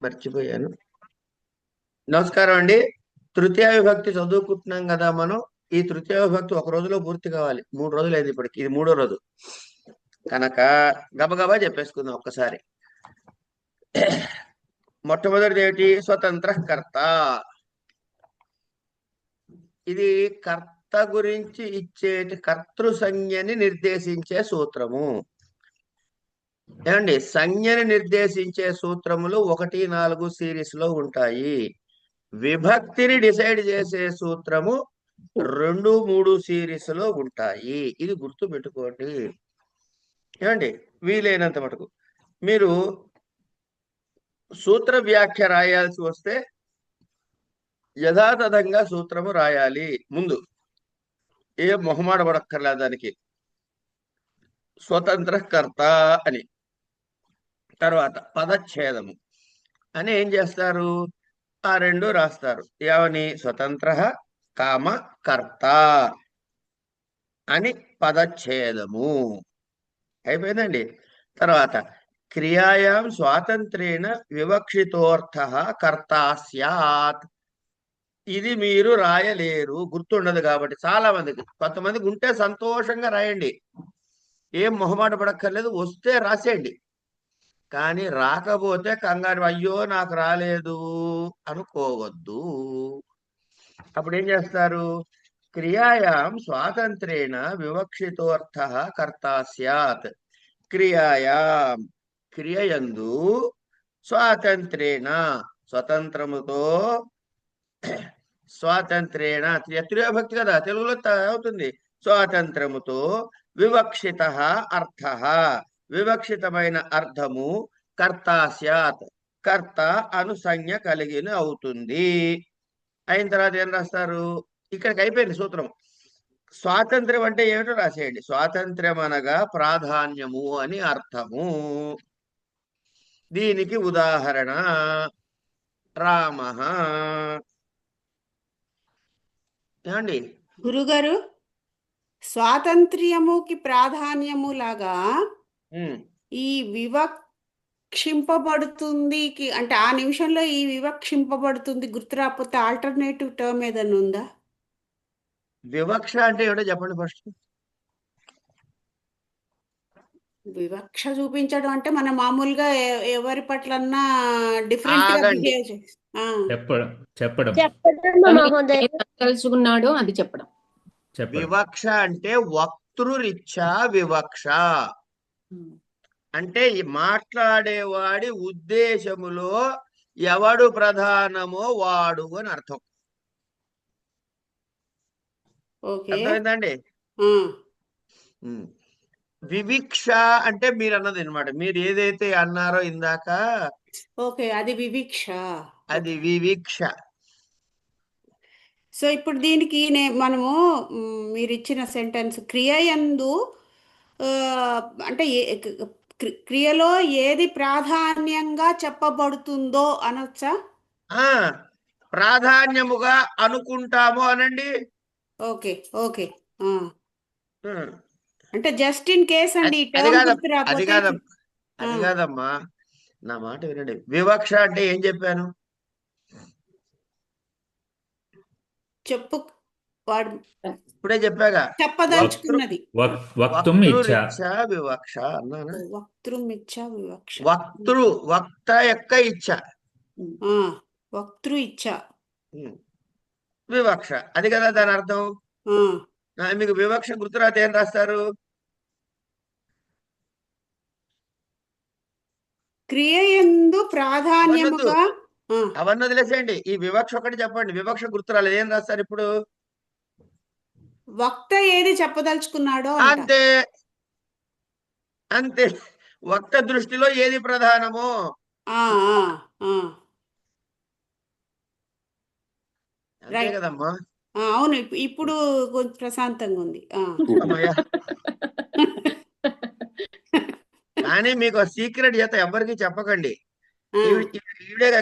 మర్చిపోయాను. నమస్కారం అండి. తృతీయ విభక్తి చదువుకుంటున్నాం కదా మనం. ఈ తృతీయ విభక్తి ఒక రోజులో పూర్తి కావాలి. 3 రోజులు అయింది ఇప్పటికి. ఇది 3వ రోజు కనుక గబగబా చెప్పేసుకుందాం ఒక్కసారి. మొట్టమొదటిది ఏమిటి? స్వతంత్ర కర్త. ఇది కర్త గురించి ఇచ్చేటి కర్తృ సంజ్ఞని నిర్దేశించే సూత్రము. ఏమండి, సంజ్ఞని నిర్దేశించే సూత్రములు 1, 4 సిరీస్ లో ఉంటాయి. విభక్తిని డిసైడ్ చేసే సూత్రము 2, 3 సిరీస్ లో ఉంటాయి. ఇది గుర్తు పెట్టుకోండి. ఏమండి, వీలైనంత మటుకు మీరు సూత్ర వ్యాఖ్య రాయాల్సి వస్తే యథాతథంగా సూత్రము రాయాలి. ముందు ఏ మొహమాట పడక్కర్లేదు దానికి. స్వతంత్ర కర్త అని, తర్వాత పదచ్ఛేదము అని ఏం చేస్తారు? ఆ 2 రాస్తారు. ఏమని? స్వతంత్ర కామ కర్త అని పదచ్ఛేదము అయిపోయిందండి. తర్వాత క్రియాయాం స్వాతంత్రేణ వివక్షితోర్థ కర్త స్యాత్. ఇది మీరు రాయలేరు, గుర్తుండదు కాబట్టి చాలా మందికి. కొంతమందికి ఉంటే సంతోషంగా రాయండి, ఏం మొహమాట పడక్కర్లేదు, వస్తే రాసేయండి. కానీ రాకపోతే కంగారు, అయ్యో నాకు రాలేదు అనుకోవద్దు. అప్పుడు ఏం చేస్తారు? క్రియాయాం స్వాతంత్రేణ వివక్షితోర్థ కర్త స్యాత్. క్రియాయాం క్రియయందు స్వాతంత్రేణ స్వతంత్రముతో, స్వాతంత్రేణ త్రిభక్తి కదా, తెలుగులో అవుతుంది. స్వాతంత్రముతో వివక్షిత అర్థ, వివక్షితమైన అర్థము కర్త స్యాత్, కర్త అనుసంజ్ఞ కలిగిన అవుతుంది. అయిన తర్వాత ఏం రాస్తారు? ఇక్కడికి అయిపోయింది సూత్రం. స్వాతంత్ర్యం అంటే ఏమిటో రాసేయండి. స్వాతంత్ర్యం అనగా ప్రాధాన్యము అని అర్థము. దీనికి ఉదాహరణ రామ. ఏమండి, గురుగారు, స్వాతంత్ర్యముకి ప్రాధాన్యము లాగా ఈ వివక్షింపబడుతుంది అంటే ఆ నిమిషంలో ఈ వివక్షింపబడుతుంది గుర్తు రాకపోతే ఆల్టర్నేటివ్ టర్మ్ ఏదైనా ఉందా? వివక్ష అంటే ఏమిటో చెప్పండి ఫస్ట్. వివక్ష చూపించడం అంటే మన మామూలుగా ఎవరి పట్లన్నా డిఫరెంట్ గా ఆగండి. బిహేవ్ చెప్పడం చెప్పడం తెలుసుకున్నాడు అది చెప్పడం. వివక్ష అంటే వక్తృరిచ్చా వివక్ష అంటే మాట్లాడేవాడి ఉద్దేశములో ఎవడు ప్రధానమో వాడు అని అర్థం. అర్థమైందండి? వివిక్ష అంటే మీరు అన్నది అనమాట. మీరు ఏదైతే అన్నారో ఇందాక, ఓకే, అది వివిక్ష. అది వివిక్ష. సో ఇప్పుడు దీనికి మనము మీరు ఇచ్చిన సెంటెన్స్ క్రియయందు అంటే క్రియలో ఏది ప్రాధాన్యంగా చెప్పబడుతుందో అనొచ్చా? ప్రాధాన్యముగా అనుకుంటాము అనండి. Okay okay. అంటే జస్ట్ ఇన్ కేస్ అండి, అది కాదమ్మా, నా మాట వినండి. వివక్ష అంటే ఏం చెప్పాను? చెప్పు, వాడు ఇప్పుడే చెప్పాగా, చెప్పదలుచుకున్నది. వివక్ష అన్నానా? వివక్ష, వక్త యొక్క ఇచ్చ, వక్తృ ఇచ్చ, వివక్ష. అది కదా దాని అర్థం. మీకు వివక్ష గుర్తురాతే ఏం రాస్తారు? క్రియయందు ప్రాధాన్యముగా. అవన్నీ వదిలేసేయండి, ఈ వివక్ష ఒకటి చెప్పండి. వివక్ష గుర్తురాలేదు, ఏం రాస్తారు ఇప్పుడు? వక్త ఏది చెప్పదలుచుకున్నాడో. అంతే అంతే. వక్త దృష్టిలో ఏది ప్రధానమో. అంతే కదమ్మా. అవును, ఇప్పుడు కొంచెం ప్రశాంతంగా ఉంది. కానీ మీకు సీక్రెట్ చేత ఎవరికి చెప్పకండి. ఈవిడేగా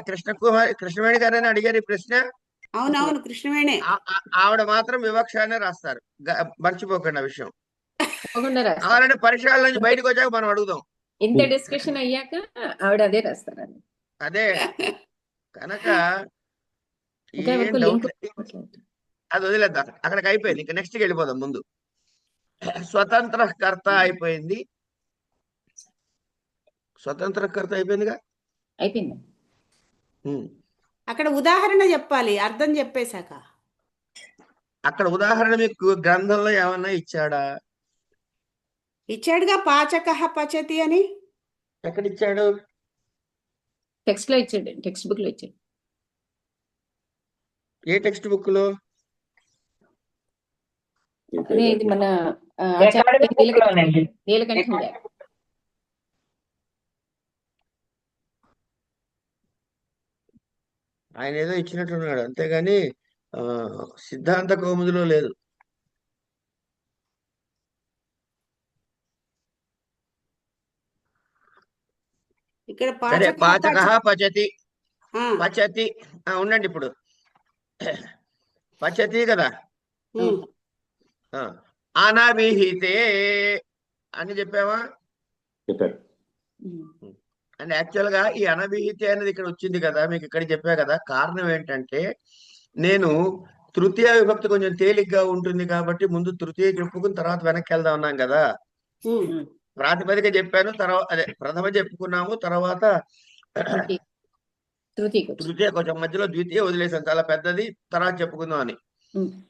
కృష్ణవేణి గారని అడిగారు ఈ ప్రశ్న. అవునవును, కృష్ణవేణి. ఆవిడ మాత్రం వివక్ష అనే రాస్తారు, మర్చిపోకండి ఆ విషయం. కావాలంటే పరిసరాల నుంచి బయటకు వచ్చాక మనం అడుగుదాం. ఇంత డిస్కషన్ అయ్యాక ఆవిడ అదే రాస్తారు. అదే కనుక ఇంకా ఏం ఎవరికో డౌట్ లింక్ అది వదిలేద్దాం, అక్కడికి అయిపోయింది. ఇంకా నెక్స్ట్కి వెళ్ళిపోదాం. ముందు స్వతంత్రకర్త అయిపోయింది, స్వతంత్రకర్త అయిపోయిందిగా. అయిపోయింది. ఉమ్. అక్కడ ఉదాహరణ చెప్పాలి అర్థం చెప్పేశాక. అక్కడ ఉదాహరణ మీకు గ్రంథంలో ఏమన్నా ఇచ్చాడా? ఇచ్చాడుగా పాచకః పచతి అని. ఎక్కడిచ్చాడు? టెక్స్ట్ లో ఇచ్చాడు, టెక్స్ట్ బుక్ లో ఇచ్చాడు. ఏ టెక్స్ట్ బుక్ లో? అదే ఇది మన ఆచార్య అకాడమిక్ బుక్ లోనండి. నీలకంఠం గారు. ఆయన ఏదో ఇచ్చినట్టున్నాడు, అంతేగాని సిద్ధాంత కౌముదిలో లేదు. ఇక్కడ సరే, పాచకః పాచకః పచతి. ఆ, పచతి ఉండండి. ఇప్పుడు పచతి కదా, ఉమ్, ఆ, అనభిహితే అని చెప్పావా? చెప్పారు. అంటే యాక్చువల్ గా ఈ అనభిహితే అనేది ఇక్కడ వచ్చింది కదా, మీకు ఇక్కడ చెప్పా కదా. కారణం ఏంటంటే నేను తృతీయ విభక్తి కొంచెం తేలిగ్గా ఉంటుంది కాబట్టి ముందు తృతీయ చెప్పుకుని తర్వాత వెనక్కి వెళ్దాం అన్నాం కదా. ఉమ్. ప్రాతిపదిక చెప్పాను, తర్వాత అదే ప్రథమ చెప్పుకున్నాము, తర్వాత తృతీయ కొంచెం మధ్యలో ద్వితీయ వదిలేసాను, చాలా పెద్దది, తర్వాత చెప్పుకుందాం అని.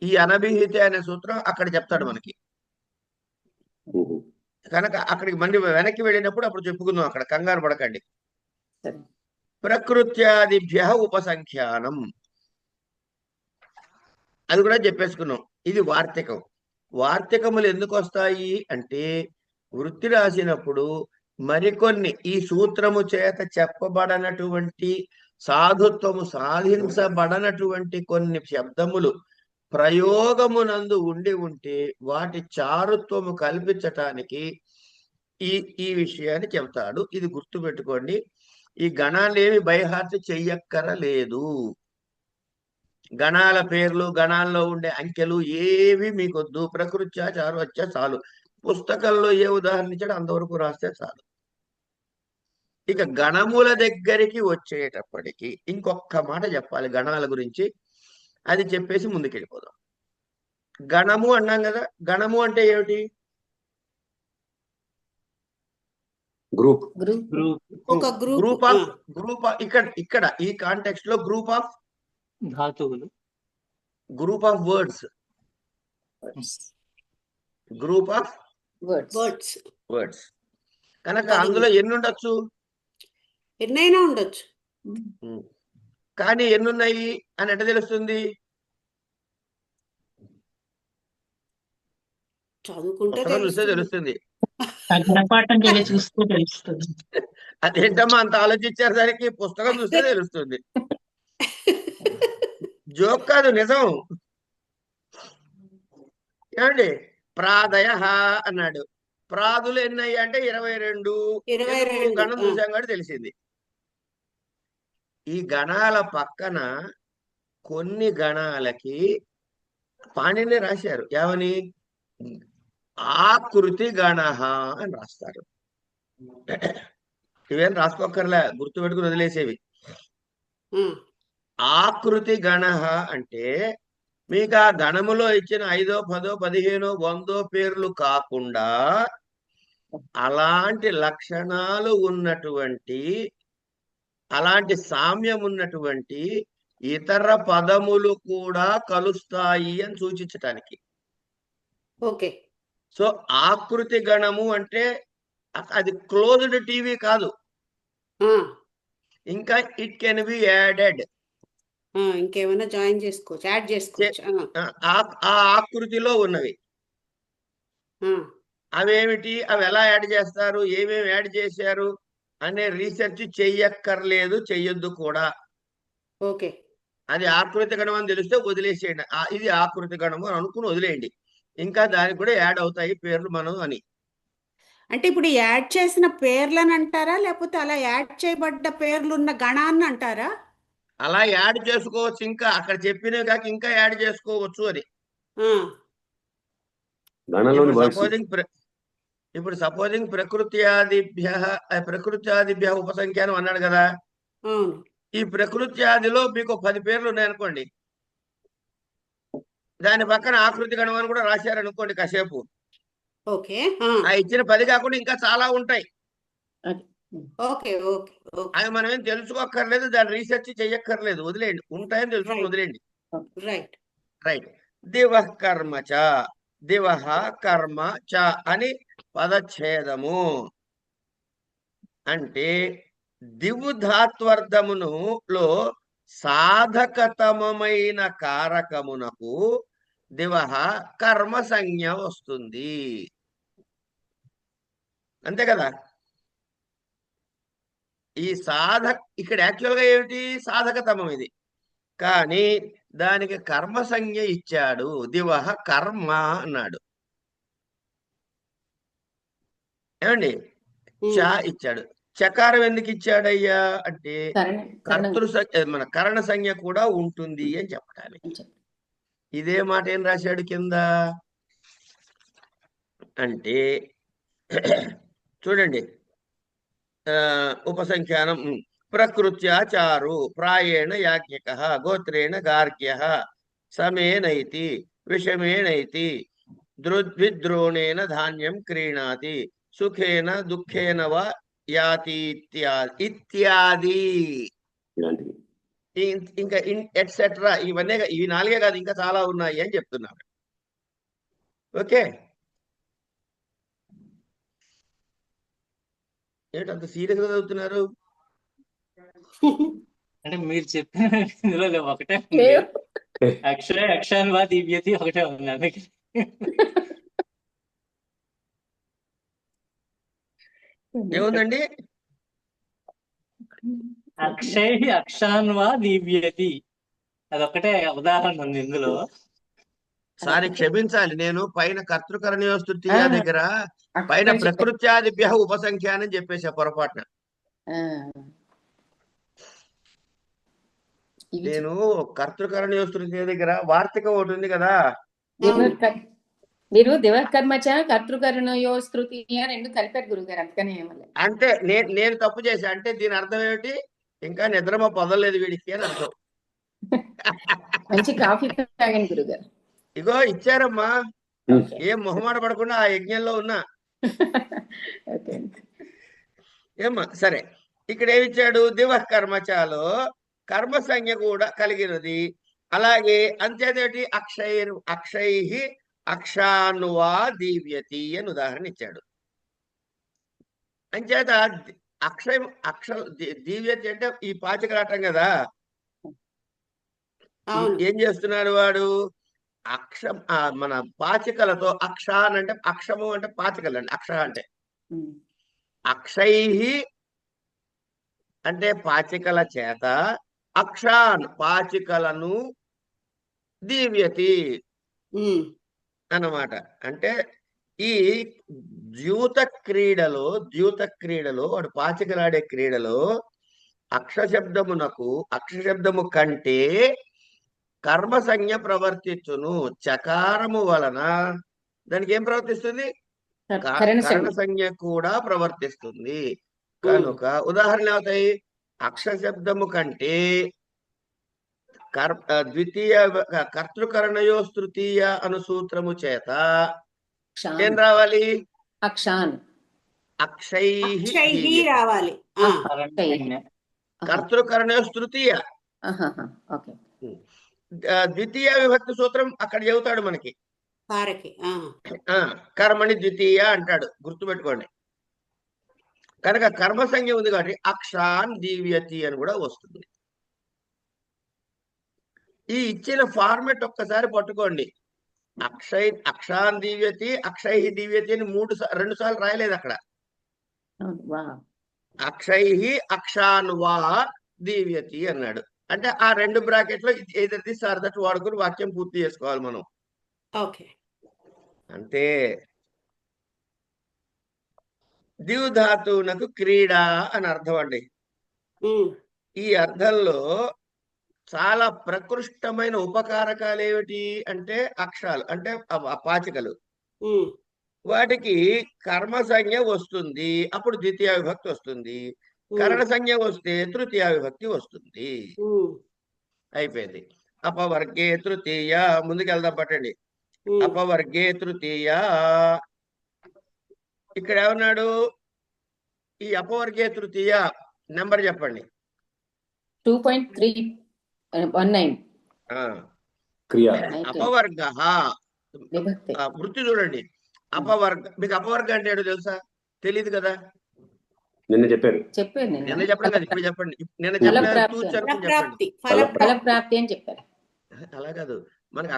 ఈ అనభిహితే అనే సూత్రం అక్కడ చెప్తాడు మనకి. కనుక అక్కడికి మళ్ళీ వెనక్కి వెళ్ళినప్పుడు అప్పుడు చెప్పుకుందాం, అక్కడ కంగారు పడకండి. ప్రకృత్యాదిభ్య ఉపసంఖ్యానం అది కూడా చెప్పేసుకున్నాం. ఇది వార్తికం. వార్తికములు ఎందుకు వస్తాయి అంటే వృత్తి రాసినప్పుడు మరికొన్ని ఈ సూత్రము చేత చెప్పబడనటువంటి సాధుత్వము సాధించబడనటువంటి కొన్ని శబ్దములు ప్రయోగమునందు ఉండి ఉంటే వాటి చారుత్వము కల్పించటానికి ఈ విషయాన్ని చెబుతాడు. ఇది గుర్తుపెట్టుకోండి. ఈ గణాలు ఏమి బైహార్ట్ చెయ్యక్కరలేదు. గణాల పేర్లు, గణాల్లో ఉండే అంకెలు ఏవి మీకొద్దు. ప్రకృత్యా చారువత్యా చాలు. పుస్తకంలో ఏ ఉదాహరణ ఇచ్చాడో అంతవరకు రాస్తే చాలు. ఇక గణముల దగ్గరికి వచ్చేటప్పటికి ఇంకొక మాట చెప్పాలి గణాల గురించి. అది చెప్పేసి ముందుకెళ్ళిపోదాం. గణము అన్నాం కదా, గణము అంటే ఏమిటి? గ్రూప్. ఒక గ్రూప్ ఆఫ్ ఇక్కడ ఈ కాంటెక్స్ట్ లో గ్రూప్ ఆఫ్ ధాతువులు, group of words, group of words. కనుక అందులో ఎన్ని ఉండొచ్చు? ఎన్నైనా ఉండొచ్చు. కానీ ఎన్నున్నాయి అని ఎట్ట తెలుస్తుంది? చదువుకుంటే పుస్తకం చూస్తే తెలుస్తుంది. గుణపాఠం చూస్తే తెలుస్తుంది. అదేంటమ్మా అంత ఆలోచించారు దానికి? పుస్తకం చూస్తే తెలుస్తుంది. జోక్ కాదు, నిజం. ఏమండి, ప్రాదయ అన్నాడు. ప్రాదులు ఎన్నయ్యి అంటే 22. 22 గణం చూసాం కాబట్టి తెలిసింది. ఈ గణాల పక్కన కొన్ని గణాలకి పాణిని రాశారు. ఏమని? ఆకృతి గణ అని రాస్తారు. ఇవేం రాసుకోక్కర్లే, గుర్తుపెట్టుకుని వదిలేసేవి. ఆకృతి గణ అంటే మీకు ఆ గణములో ఇచ్చిన 5, 10, 15, 100 పేర్లు కాకుండా అలాంటి లక్షణాలు ఉన్నటువంటి, అలాంటి సామ్యం ఉన్నటువంటి ఇతర పదములు కూడా కలుస్తాయి అని సూచించటానికి. ఓకే. సో ఆకృతి గణము అంటే అది క్లోజ్డ్ టీవీ కాదు. ఇంకా ఇట్ కెన్ బి యాడెడ్. ఇంకేమైనా జాయిన్ చేసుకోవచ్చు, యాడ్ చేసుకోవచ్చు. ఆ ఆకృతిలో ఉన్నవి అవేమిటి, అవి ఎలా యాడ్ చేస్తారు, ఏమేమి యాడ్ చేశారు అనే రీసెర్చ్ చెయ్యక్కర్లేదు, చెయ్యొద్దు కూడా. ఓకే. అది ఆకృతి గణం అని తెలిస్తే వదిలేసేయండి. ఇది ఆకృతి గణము అని అనుకుని వదిలేయండి. ఇంకా దానికి కూడా యాడ్ అవుతాయి పేర్లు మనం అని. అంటే ఇప్పుడు యాడ్ చేసిన పేర్లను అంటారా, లేకపోతే అలా యాడ్ చేయబడ్డ పేర్లు ఉన్న గణాన్ని అంటారా? అలా యాడ్ చేసుకోవచ్చు, ఇంకా అక్కడ చెప్పినవి కాక ఇంకా యాడ్ చేసుకోవచ్చు అని. ఇప్పుడు సపోజింగ్ ప్రకృత్యాదిభ్య ఉపసంఖ్యానం అన్నాడు కదా. అవును. ఈ ప్రకృతి ఆదిలో మీకు 10 పేర్లు ఉన్నాయనుకోండి, దాని పక్కన ఆకృతి గణం అని కూడా రాశారనుకోండి కాసేపు, ఓకే. ఆ ఇచ్చిన 10 కాకుండా ఇంకా చాలా ఉంటాయి. అది ఓకే. ఓకే. ఓకే. అవి మనం ఏం తెలుసుకోక్కర్లేదు, దాన్ని రీసెర్చ్ చెయ్యక్కర్లేదు, వదిలేయండి, ఉంటాయని తెలుసుకుని రైట్. వదిలేయండి. రైట్. రైట్. దివః కర్మ చ, దివః కర్మ చ అని పదచ్ఛేదము. అంటే దివు ధాత్వర్థమును లో సాధకతమైన కారకమునకు దివః కర్మ సంజ్ఞ వస్తుంది. అంతే కదా. ఈ ఇక్కడ యాక్చువల్ గా ఏమిటి, సాధకతమం ఇది, కానీ దానికి కర్మ సంజ్ఞ ఇచ్చాడు, దివః కర్మ అన్నాడు. ఏమండి, చ ఇచ్చాడు. చకారం ఎందుకు ఇచ్చాడయ్యా అంటే మన కరణ సంజ్ఞ కూడా ఉంటుంది అని చెప్పడానికి. ఇదే మాట ఏం రాశాడు కింద అంటే చూడండి, ఉపసంఖ్యానం ప్రకృత్యాచారు ప్రాయేణ యాజ్ఞక గోత్రేణ గార్గ్య సమేనైతి విషమేనైతి ద్రుద్విద్రోణేన ధాన్యం క్రీణాతి సుఖేన దుఃఖేన వా యాతి ఇత్యాది. ఇంకా ఎట్సెట్రా, ఇవన్నీ, ఇవి 4 కాదు, ఇంకా చాలా ఉన్నాయి అని చెప్తున్నారు. ఓకే, ఏంటంత సీరియస్ గా చదువుతున్నారు? అంటే మీరు చెప్పిన ఇందులో లేవు, ఒకటే ఉంది. లేవు. అక్షాన్ వా దివ్యతి ఒకటే ఉంది. అందుకే ఏముందండి? అక్షాన్ వా దివ్యతి, అదొకటే ఉదాహరణ ఉంది ఇందులో. సారీ, క్షమించాలి, నేను పైన కర్తృకరణీయోస్తృతీయ దగ్గర పైన ప్రకృత్యాదిభ్య ఉపసంఖ్యానం చెప్పేసా పొరపాటున. నేను కర్తృకరణీయోస్తృతీయ దగ్గర వార్తిక ఒకటి ఉంది కదా, మీరు దివకర్మచ కర్తృకరణయో తృతీయ రెండు కలిపారు గురుగారు, అందుకని అంటే నేను తప్పు చేశా. అంటే దీని అర్థం ఏమిటి, ఇంకా నిద్రమ పొదలేదు వీడికి అని అర్థం. మంచి కాఫీ తాగండి గురుగారు. ఇగో ఇచ్చారమ్మా, ఏం మొహమాట పడకుండా ఆ యజ్ఞంలో ఉన్నా. ఏమ్మా సరే, ఇక్కడ ఏమిచ్చాడు, దివః కర్మచాలో కర్మ సంజ్ఞ కూడా కలిగినది. అలాగే అంతేదేటి అక్షై అక్షాన్వా దీవ్యతి అని ఉదాహరణ ఇచ్చాడు. అంచేత దీవ్యతి అంటే ఈ పాచికలాటం కదా. ఏం చేస్తున్నాడు వాడు, మన పాచికలతో అక్షాన్ అంటే అక్షము అంటే పాచికలు అండి, అక్ష అంటే అక్షై అంటే పాచికల చేత, అక్షాన్ పాచికలను, దీవ్యతి అన్నమాట. అంటే ఈ ద్యూత క్రీడలో వాడు పాచికలాడే క్రీడలో అక్షశబ్దము కంటే కర్మ సంజ్ఞ ప్రవర్తించును. చకారము వలన దానికి ఏం ప్రవర్తిస్తుంది, కరణ సంజ్ఞ కూడా ప్రవర్తిస్తుంది. కనుక ఉదాహరణ అవుతాయి, అక్షశబ్దము కంటే ద్వితీయ కర్తృకరణయో తృతీయ అను సూత్రము చేత ఏం రావాలి, అక్షై రావాలి. కర్తృకరణయో తృతీయ. ద్వితీయ విభక్తి సూత్రం అక్కడ చెబుతాడు మనకి, కర్మని ద్వితీయ అంటాడు, గుర్తుపెట్టుకోండి. కనుక కర్మ సంజ్ఞ ఉంది కాబట్టి అక్షాన్ దీవ్యతి అని కూడా వస్తుంది. ఈ ఇచ్చిన ఫార్మెట్ ఒక్కసారి పట్టుకోండి. అక్షాన్ దీవ్యతి, అక్షై దీవ్యతి అని 2 సార్లు రాయలేదు అక్కడ. అక్షై అక్షాన్ వా దీవ్యతి అన్నాడు. అంటే ఆ 2 బ్రాకెట్లో ఏదైతే సార్దట్ వాడుకుని వాక్యం పూర్తి చేసుకోవాలి మనం. ఓకే, అంటే దివ్ ధాతువునకు క్రీడ అని అర్థం అండి. ఈ అర్థంలో చాలా ప్రకృష్టమైన ఉపకారకాలు ఏమిటి అంటే అక్షరాలు, అంటే పాచికలు. వాటికి కర్మ సంజ్ఞ వస్తుంది, అప్పుడు ద్వితీయ విభక్తి వస్తుంది. కరణ సంజ్ఞ వస్తే తృతీయ విభక్తి వస్తుంది. అయిపోయింది. అపవర్గే తృతీయ, ముందుకెళ్దాం పట్టండి. అపవర్గే తృతీయ. ఇక్కడ ఏమన్నాడు? ఈ అపవర్గే తృతీయ నెంబర్ చెప్పండి. 2.319 క్రియ అపవర్గ విభక్తి. వృత్తి చూడండి. అపవర్గ, మీకు అపవర్గ అంటే ఏంటో తెలుసా? తెలియదు కదా. నిన్న చెప్పారు. చెప్పాను నిన్న నేను. చెప్పండి కదా, ఇప్పుడు చెప్పండి. నిన్న ఫలప్రాప్తి. చెప్పలేదు, చూసి అనుకుని చెప్పండి. ఫలప్రాప్తి. ఫలప్రాప్తి అని చెప్పారు. అలా కాదు, మనకి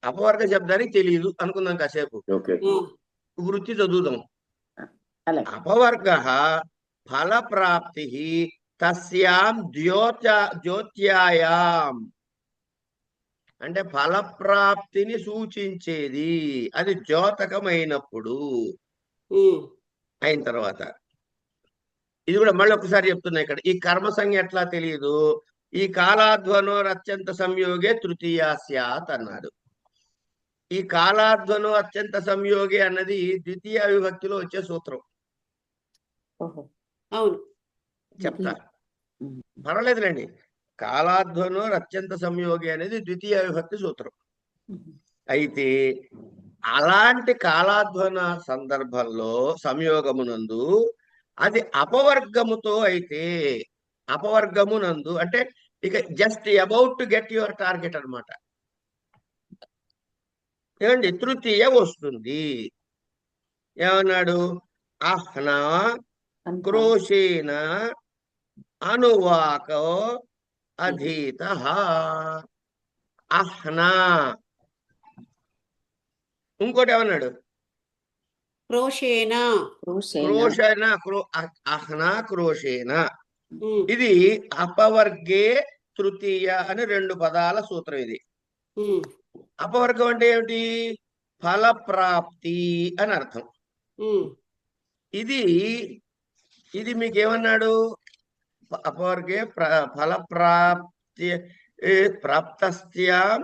అపవర్గ శబ్దానికి తెలియదు అనుకుందాం కాసేపు. ఓకే. వృత్తి చదువుదాం. అలాగే. అపవర్గ ఫలప్రాప్తి తస్యాం జ్యోత్యాయాం, అంటే ఫలప్రాప్తిని సూచించేది. అది ద్యోతకమైనప్పుడు అయిన తర్వాత. ఇది కూడా మళ్ళీ ఒకసారి చెప్తున్నా. ఇక్కడ ఈ కర్మ సంజ్ఞ ఎట్లా తెలియదు? ఈ కాలాధ్వనో అత్యంత సంయోగే తృతీయ స్యాత్ అన్నాడు. ఈ కాలాధ్వనో అత్యంత సంయోగే అన్నది ద్వితీయ విభక్తిలో వచ్చే సూత్రం. ఓహో. అవును. చెప్తా, పర్వాలేదులేండి. కాలాధ్వనో అత్యంత సంయోగి అనేది ద్వితీయ విభక్తి సూత్రం. అయితే అలాంటి కాలాధ్వన సందర్భంలో సంయోగమునందు అది అపవర్గముతో అయితే, అపవర్గమునందు అంటే ఇక just about to get your target అన్నమాట. ఏమండి? తృతీయ వస్తుంది. ఏమన్నాడు? అహ్నా క్రోశేన అనువాకో అధీత. అహ్నా. ఇంకోటి ఏమన్నాడు? క్రోషేన. క్రోషేన. అహ్నా క్రోశేన. ఇది అపవర్గే తృతీయ అని 2 పదాల సూత్రం. ఇది అపవర్గం అంటే ఏమిటి? ఫలప్రాప్తి అని అర్థం. ఇది ఇది మీకు ఏమన్నాడు? అపవర్గే ఫలప్రాప్తి ప్రాప్తస్యాం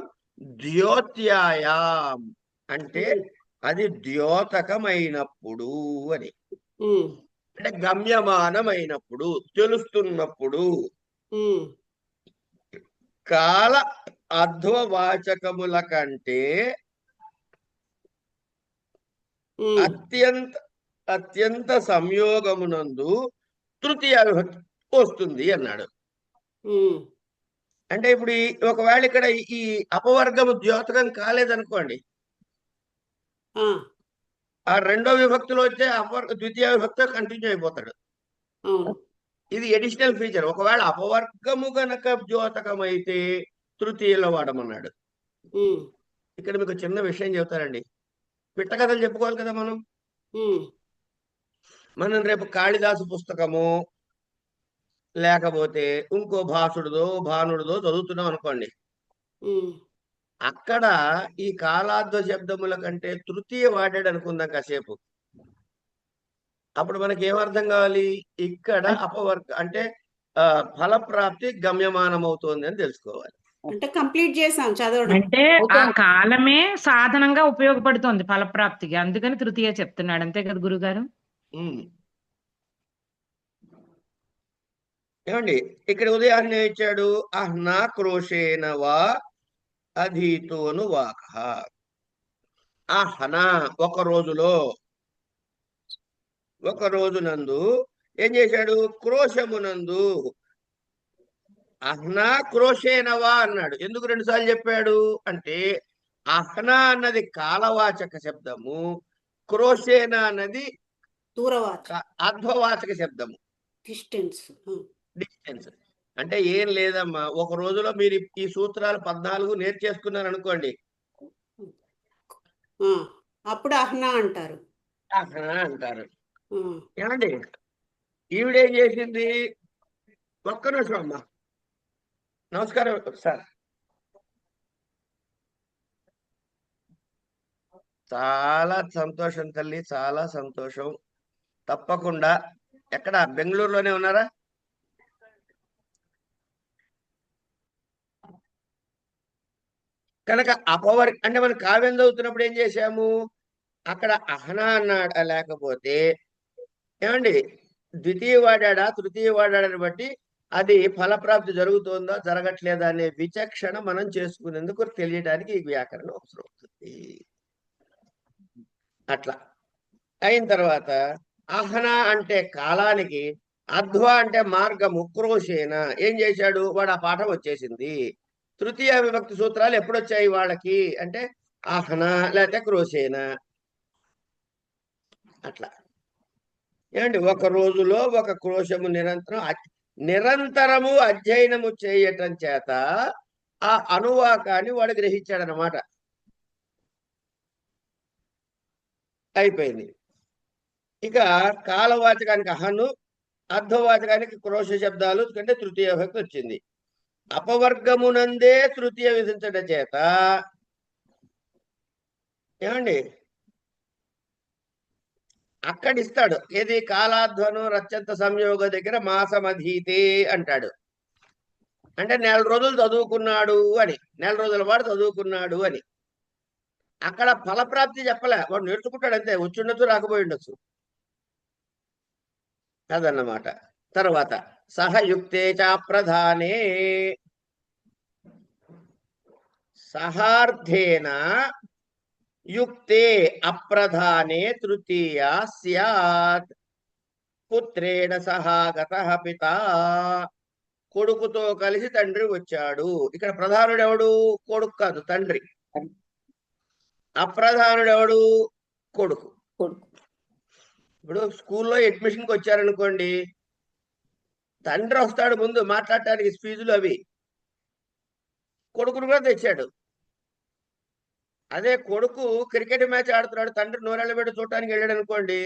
ద్యోత్యాయాం, అంటే అది ద్యోతకమైనప్పుడు అని. అంటే గమ్యమానమైనప్పుడు, తెలుస్తున్నప్పుడు. కాల అధ్వవాచకముల కంటే అత్యంత సంయోగమునందు తృతీయ విభక్తి వస్తుంది అన్నాడు. అంటే ఇప్పుడు ఒకవేళ ఇక్కడ ఈ అపవర్గము ద్యోతకం కాలేదనుకోండి, ఆ 2వ విభక్తిలో వచ్చే ద్వితీయ విభక్తి కంటిన్యూ అయిపోతాడు. ఇది అడిషనల్ ఫీచర్. ఒకవేళ అపవర్గము గనక ద్యోతకం అయితే తృతీయలో వాడమన్నాడు. ఇక్కడ మీకు చిన్న విషయం చెబుతారండి. పిట్ట కథలు చెప్పుకోవాలి కదా మనం. మనం రేపు కాళిదాసు పుస్తకము లేకపోతే ఇంకో భాసుడిదో భానుడిదో చదువుతున్నాం అనుకోండి. అక్కడ ఈ కాలాధ్వ శబ్దముల కంటే తృతీయ వాడాడు అనుకుందాం కాసేపు. అప్పుడు మనకి ఏమర్థం కావాలి? ఇక్కడ అపవర్గ అంటే ఫలప్రాప్తి గమ్యమానం అవుతోంది అని తెలుసుకోవాలి. అంటే కంప్లీట్ చేసాం చదవడం. అంటే ఆ కాలమే సాధనంగా ఉపయోగపడుతోంది ఫలప్రాప్తికి, అందుకని తృతీయ చెప్తున్నాడు. అంతే కదా గురుగారు? ఏమండి? ఇక్కడ ఉదాహరణ ఇచ్చాడు. అహ్నా క్రోశేన వా అధీతోను వాక. అహ్నా ఒక రోజునందు ఏం చేశాడు? క్రోశమునందు. అహ్నా క్రోశేనవా అన్నాడు. ఎందుకు 2 సార్లు చెప్పాడు అంటే అహ్నా అన్నది కాలవాచక శబ్దము, క్రోశేన అన్నది అధ్వవాచక శబ్దము. డిస్టెన్స్ అంటే ఏం లేదమ్మా. ఒక రోజులో మీరు ఈ సూత్రాలు 14 నేర్చేసుకున్నారు అనుకోండి, అప్పుడు అహ్నా అంటారు. అహ్నా అంటారు. ఏమండి? ఈవిడేం చేసింది? ఒక్క నిమిషం అమ్మా. నమస్కారం సార్. చాలా సంతోషం తల్లి, చాలా సంతోషం. తప్పకుండా. ఎక్కడ? బెంగళూరులోనే ఉన్నారా? కనుక అపవర్గ అంటే మనం కావ్యం చదువుతున్నప్పుడు ఏం చేశాము? అక్కడ అహ్నా అన్నాడు. లేకపోతే ఏమండి ద్వితీయ వాడా తృతీయ వాడాని బట్టి అది ఫలప్రాప్తి జరుగుతుందా జరగట్లేదా అనే విచక్షణ మనం చేసుకునేందుకు తెలియడానికి ఈ వ్యాకరణం అవసరం అవుతుంది. అట్లా అయిన తర్వాత అహన అంటే కాలానికి, అధ్వ అంటే మార్గము, క్రోశేన ఏం చేశాడు వాడు, ఆ పాఠం వచ్చేసింది. తృతీయ విభక్తి సూత్రాలు ఎప్పుడొచ్చాయి వాళ్ళకి అంటే అహన లేకపోతే క్రోశేన. అట్లా ఏమండి, ఒక రోజులో ఒక క్రోశము నిరంతరము అధ్యయనము చేయటం చేత ఆ అనువాకాన్ని వాడు గ్రహించాడనమాట. అయిపోయింది. ఇక కాలవాచకానికి అహను, అర్ధవాచకానికి క్రోశ శబ్దాలు కంటే తృతీయ విభక్తి వచ్చింది. అపవర్గమునందే తృతీయ విధించడం చేత ఏమండి అక్కడిస్తాడు. ఏది కాలాధ్వను రచ్చంత సంయోగ దగ్గర మాసమధీతే అంటాడు. అంటే 4 రోజులు చదువుకున్నాడు అని, 4 రోజుల వాడు చదువుకున్నాడు అని. అక్కడ ఫలప్రాప్తి చెప్పలే, వాడు నేర్చుకుంటాడు అంతే, వచ్చి ఉండొచ్చు రాకపోయి ఉండొచ్చు. అదన్నమాట. తర్వాత సహయుక్తే చ ప్రధానే, సహార్థేన యుక్తే అప్రధానే తృతీయ స్యాత్. పుత్రేణ సహాగతః పితా, కొడుకుతో కలిసి తండ్రి వచ్చాడు. ఇక్కడ ప్రధానుడు ఎవడు, కొడుకు కాదు తండ్రి. అప్రధానుడు ఎవడు, కొడుకు. కొడుకు. ఇప్పుడు స్కూల్లో అడ్మిషన్కి వచ్చారనుకోండి, తండ్రి వస్తాడు ముందు మాట్లాడటానికి, స్పీచ్లు అవి. కొడుకును కూడా తెచ్చాడు. అదే కొడుకు క్రికెట్ మ్యాచ్ ఆడుతున్నాడు, తండ్రి నూరెళ్ళ పెట్టి చూడటానికి వెళ్ళాడు అనుకోండి,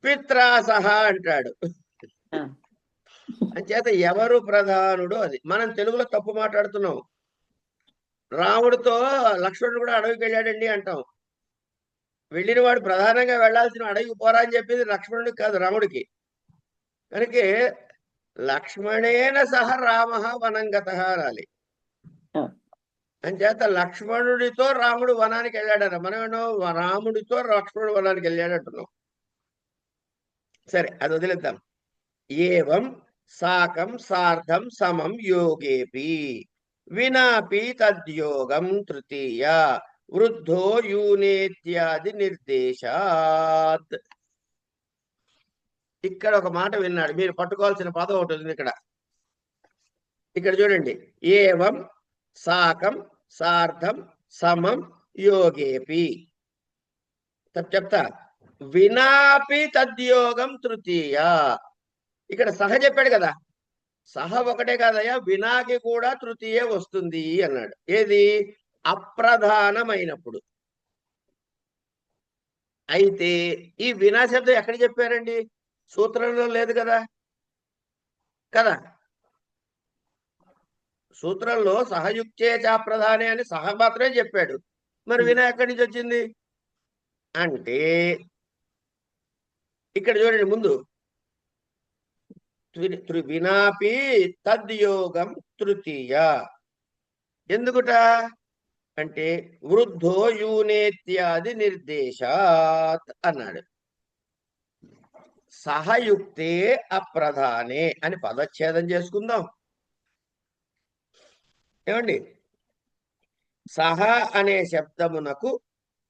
పిత్రాసహ అంటాడు. అంచేత ఎవరు ప్రధానుడు అది. మనం తెలుగులో తప్పు మాట్లాడుతున్నాం. రాముడితో లక్ష్మణుడు కూడా అడవికి వెళ్ళాడండి అంటాం. వెళ్ళిన వాడు ప్రధానంగా వెళ్లాల్సిన అడవికి పోరా అని చెప్పింది లక్ష్మణుడికి కాదు, రాముడికి. కనుక లక్ష్మణేన సహ రామ వనంగత అనాలి. అంచేత లక్ష్మణుడితో రాముడు వనానికి వెళ్ళాడట. మనం ఏమో రాముడితో లక్ష్మణుడు వనానికి వెళ్ళాడు అంటున్నాం. సరే, అది వదిలేద్దాం. ఏవం సాకం సార్ధం సమం యోగేపి వినాపి తద్యోగం తృతీయ వృద్ధో యూనేత్యాది నిర్దేశాత్. ఇక్కడ ఒక మాట విన్నాడు, మీరు పట్టుకోవాల్సిన పదం ఒకటి ఉంది ఇక్కడ. ఇక్కడ చూడండి, ఏవం సాకం సార్ధం సమం యోగేపి. చెప్తా, వినాపి తద్యోగం తృతీయ. ఇక్కడ సహ చెప్పాడు కదా, సహ ఒకటే కాదయ్యా, వినాకి కూడా తృతీయ వస్తుంది అన్నాడు. ఏది, అప్రధానమైనప్పుడు. అయితే ఈ వినా శబ్దం ఎక్కడ చెప్పారండి, సూత్రంలో లేదు కదా. కదా, సూత్రంలో సహయుక్తే చ ప్రధానే అని సహ మాత్రమే చెప్పాడు. మరి వినా ఎక్కడి నుంచి వచ్చింది అంటే, ఇక్కడ చూడండి ముందు, వినాపి తద్యోగం తృతీయ. ఎందుకుట అంటే వృద్ధో యూనేత్యాది నిర్దేశాత్ అన్నాడు. సహయుక్తే అప్రధానే అని పదచ్ఛేదం చేసుకుందాం. ఏమండి, సహ అనే శబ్దమునకు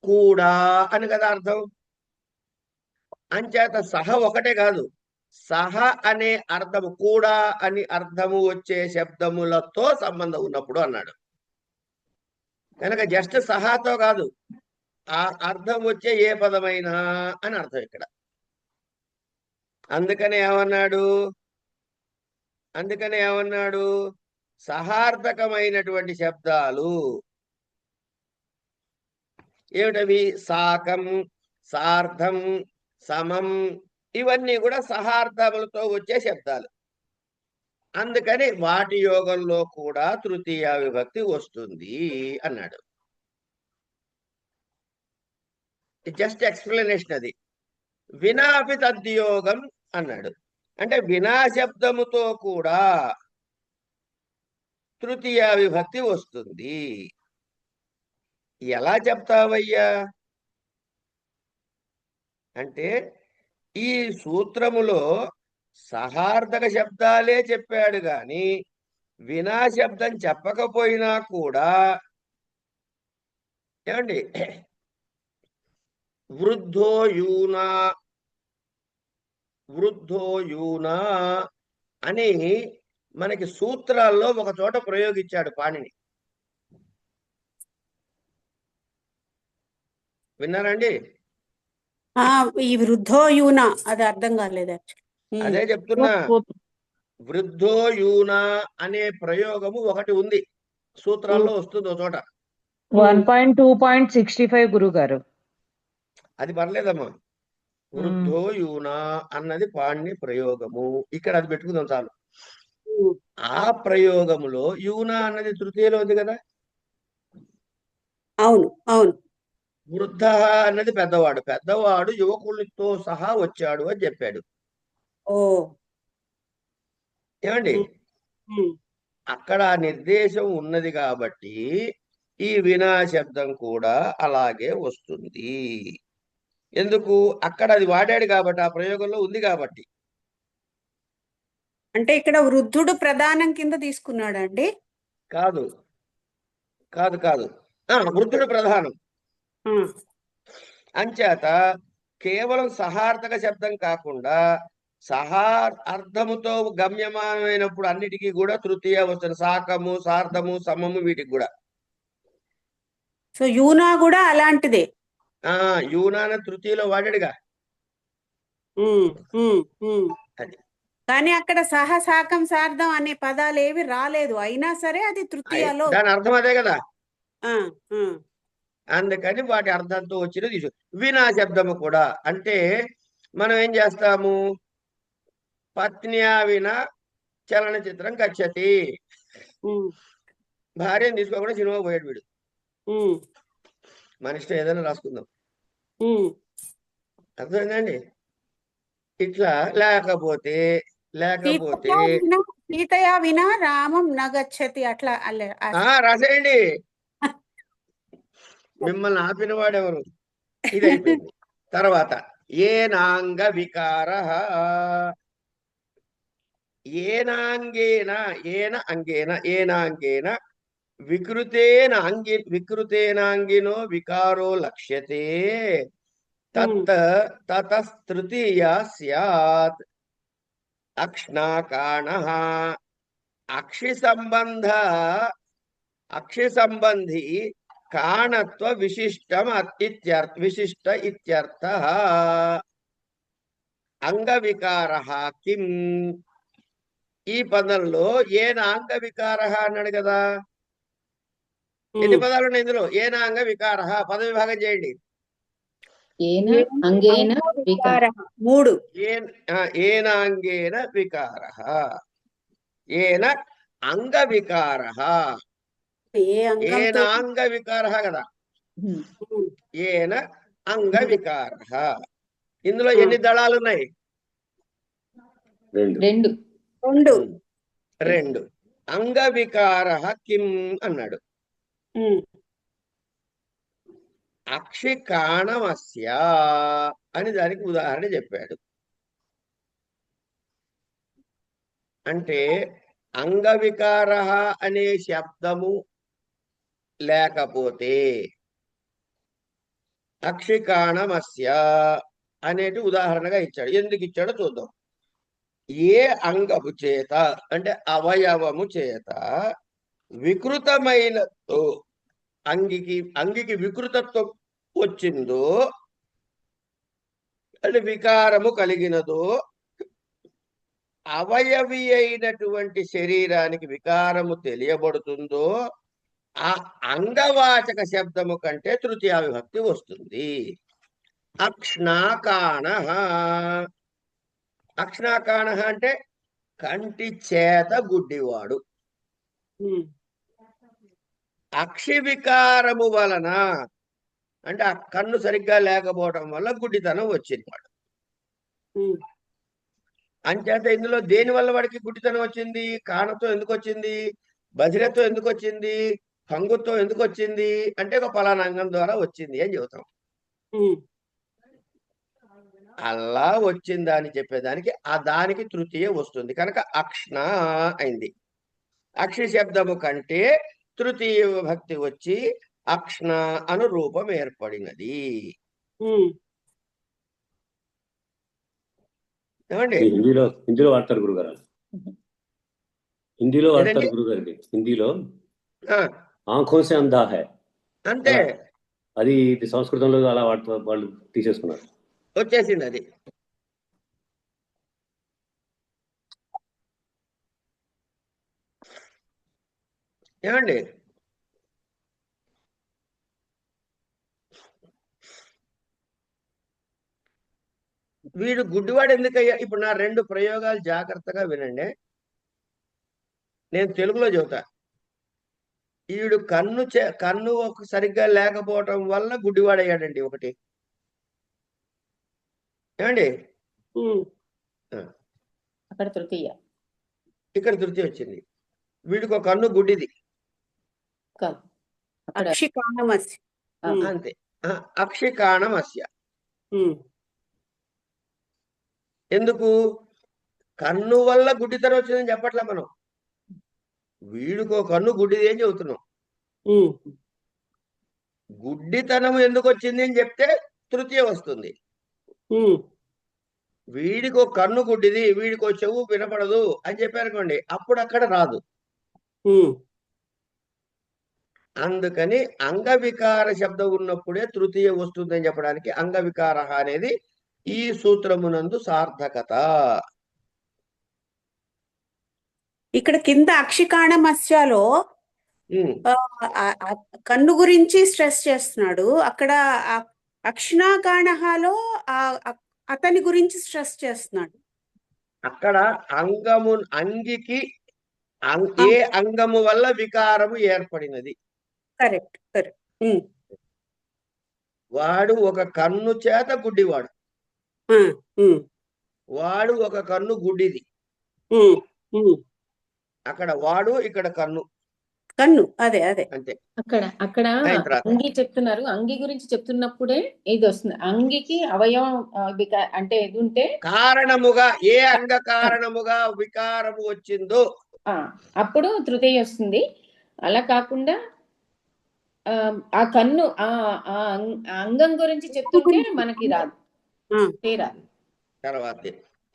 కూడా అని కదా అర్థం. అంచేత సహ ఒకటే కాదు, సహ అనే అర్థము, కూడా అని అర్థము వచ్చే శబ్దములతో సంబంధం ఉన్నప్పుడు అన్నాడు. కనుక జస్ట్ సహాతో కాదు, ఆ అర్థం వచ్చే ఏ పదమైనా అని అర్థం ఇక్కడ. అందుకనే ఏమన్నాడు, సహార్థకమైనటువంటి శబ్దాలు ఏమిటవి, సాకం సార్ధం సమం, ఇవన్నీ కూడా సహార్థములతో వచ్చే శబ్దాలు. అందుకని వాటి యోగంలో కూడా తృతీయ విభక్తి వస్తుంది అన్నాడు. జస్ట్ ఎక్స్ప్లెనేషన్ అది. వినాపి తద్యోగం అన్నాడు అంటే వినా శబ్దముతో కూడా తృతీయ విభక్తి వస్తుంది. ఎలా చెప్తావయ్యా అంటే, ఈ సూత్రములో సహార్థక శబ్దాలే చెప్పాడు గాని వినా శబ్దం చెప్పకపోయినా కూడా ఏమండి వృద్ధో యూనా అని మనకి సూత్రాల్లో ఒక చోట ప్రయోగించాడు పాణిని. విన్నారండి? ఈ వృద్ధో యూన అది అర్థం కాలేదు యాక్చువల్లీ. అదే చెప్తున్నా, వృద్ధో యూనా అనే ప్రయోగము ఒకటి ఉంది, సూత్రాల్లో వస్తుంది ఒక చోట. 1.2.65 గురుగారు. అది పర్లేదమ్మా. వృద్ధో యూనా అన్నది పాణిని ప్రయోగము, ఇక్కడ అది పెట్టుకుందాం చాలు. ఆ ప్రయోగములో యూనా అన్నది తృతీయలో ఉంది కదా. అవును అవును. వృద్ధ అన్నది పెద్దవాడు యువకులతో సహా వచ్చాడు అని చెప్పాడు. ఓ ఏమండి, అక్కడ ఆ నిర్దేశం ఉన్నది కాబట్టి ఈ వినా శబ్దం కూడా అలాగే వస్తుంది. ఎందుకు? అక్కడ అది వాడాడు కాబట్టి, ఆ ప్రయోగంలో ఉంది కాబట్టి. అంటే ఇక్కడ వృద్ధుడు ప్రధానం కింద తీసుకున్నాడండి? కాదు కాదు కాదు, వృద్ధుడు ప్రధానం అంచేత కేవలం సహార్థక శబ్దం కాకుండా అర్థముతో గమ్యమానమైనప్పుడు అన్నిటికీ కూడా తృతీయ వస్తుంది. సాకము, సార్థము, సమము, వీటికి కూడా. సో యూనా కూడా అలాంటిదే. యూనాన తృతీయలో వాడాడుగా. అది కానీ అక్కడ సాకం, సార్థం అనే పదాలు ఏవి రాలేదు, అయినా సరే అది తృతీయలో. దాని అర్థం అదే కదా. ఆ, ఆ. అందుకని వాటి అర్థంతో వచ్చిన తీసు. వినా శబ్దము కూడా అంటే మనం ఏం చేస్తాము? పత్న్యా వినా చలనచిత్రం గచ్చతి. భార్యను తీసుకోకుండా సినిమా పోయాడు వీడు. మన ఇష్టం ఏదైనా రాసుకుందాం, అర్థమైందండి? ఇట్లా లేకపోతే సీతయా వినా రామం నగచ్చతి అట్లా రాసేయండి. మిమ్మల్ని ఆపిన వాడెవరు? ఇది అయిపోయింది. తర్వాత ఏనాంగ వికార, ఏనాంగేన వికృతేనాంగినో వికారో లక్ష్యతే తతస్తృతీయా స్యాత్. అక్ష్ణాకాణః అక్షి సంబంధి కాణత్వ విశిష్ట ఇత్యర్థః. అంగవికారః కిం? ఈ పదంలో ఏనాంగ వికారః అన్నాడు కదా. ఎన్ని పదాలు ఉన్నాయి ఇందులో? ఏనాంగ వికారః పద విభాగం చేయండి. మూడు. ఏనాంగేన వికారః, ఏన అంగ వికారః, ఏనాంగ వికారః కదా. ఏన అంగ వికారః. ఇందులో ఎన్ని దళాలు ఉన్నాయి? రెండు. అంగ వికారః కిం అన్నాడు. అక్షి కాణమస్య అని దానికి ఉదాహరణ చెప్పాడు. అంటే అంగవికార అనే శబ్దము లేకపోతే అక్షి కాణమస్య అనేటి ఉదాహరణగా ఇచ్చాడు. ఎందుకు ఇచ్చాడో చూద్దాం. ఏ అంగము చేత అంటే అవయవము చేత వికృతమైన అంగికి వికృతత్వం వచ్చిందో అంటే వికారము కలిగినదో, అవయవి అయినటువంటి శరీరానికి వికారము తెలియబడుతుందో, ఆ అంగవాచక శబ్దము కంటే తృతీయ విభక్తి వస్తుంది. అక్ష్ణాకాణః. అక్ష్ణాకాణః అంటే కంటి చేత గుడ్డివాడు. అక్షి వికారము వలన అంటే ఆ కన్ను సరిగ్గా లేకపోవడం వల్ల గుడ్డితనం వచ్చింది వాడు. అంచేత ఇందులో దేని వల్ల వాడికి గుడ్డితనం వచ్చింది? కాణతో ఎందుకు వచ్చింది? బధిరతో ఎందుకు వచ్చింది? పంగుతో ఎందుకు వచ్చింది? అంటే ఒక పలానా అంగం ద్వారా వచ్చింది అని చెబుతాం. అలా వచ్చిందా అని చెప్పేదానికి ఆ దానికి తృతీయ వస్తుంది కనుక అక్ష్ణ అయింది. అక్షి శబ్దము కంటే తృతీయ విభక్తి వచ్చి అక్ష్ణ అను రూపం ఏర్పడినది. ఏమండి? ఇది హిందీలో వాడతారు గురుగారు. హిందీలో వాడతారు ఏదండి? గురుగారికి. హిందీలో ఆ, ఆంఖోं से अंधा है అంతే అది ఇది సంస్కృతంలో అలా వాళ్ళు తీసేసుకున్నారు. వచ్చేసింది అది. ఏమండి? వీడు గుడ్డివాడు ఎందుకయ్యా? ఇప్పుడు నా 2 ప్రయోగాలు జాగ్రత్తగా వినండి. నేను తెలుగులో చెబుతా. వీడు కన్ను సరిగ్గా లేకపోవటం వల్ల గుడ్డివాడయ్యాడండి ఒకటి. ఏమండి? అక్కడ తృతీయ. ఇక్కడ తృతీయ వచ్చింది. వీడికి ఒక కన్ను గుడ్డిది కాదు. అక్కడ అక్షికాణమస్య. అంతే. అక్షికాణం అస్య. ఎందుకు? కన్ను వల్ల గుడ్డితనం వచ్చిందని చెప్పట్లే మనం. వీడికో కన్ను గుడ్డిది అని చెబుతున్నాం. గుడ్డితనం ఎందుకు వచ్చింది అని చెప్తే తృతీయ వస్తుంది. వీడికో కన్ను గుడ్డిది, వీడికో చెవు వినపడదు అని చెప్పారనుకోండి, అప్పుడు అక్కడ రాదు. అందుకని అంగవికార శబ్దం ఉన్నప్పుడే తృతీయ వస్తుంది అని చెప్పడానికి అంగవికార అనేది ఈ సూత్రమునందు సార్థకత. ఇక్కడ కింద అక్షికాణమస్యలో కన్ను గురించి స్ట్రెస్ చేస్తున్నాడు. అక్కడ అక్షిణాకాణలో అతని గురించి స్ట్రెస్ చేస్తున్నాడు. అక్కడ అంగికి ఏ అంగము వల్ల వికారము ఏర్పడినది. Correct correct. వాడు ఒక కన్ను చేత గుడ్డివాడు, వాడు ఒక కన్ను గుడ్డిది. అక్కడ వాడు, ఇక్కడ కన్ను. అదే అదే అంతే. అక్కడ అంగి చెప్తున్నారు. అంగి గురించి చెప్తున్నప్పుడే ఇది వస్తుంది. అంగికి అవయవం అంటే ఇది ఉంటే కారణముగా ఏ అంగ కారణముగా వికారము వచ్చిందో అప్పుడు తృతీయ వస్తుంది. అలా కాకుండా ఆ కన్ను ఆ అంగం గురించి చెప్తుంటే మనకి రాదు. రాదు. తర్వాత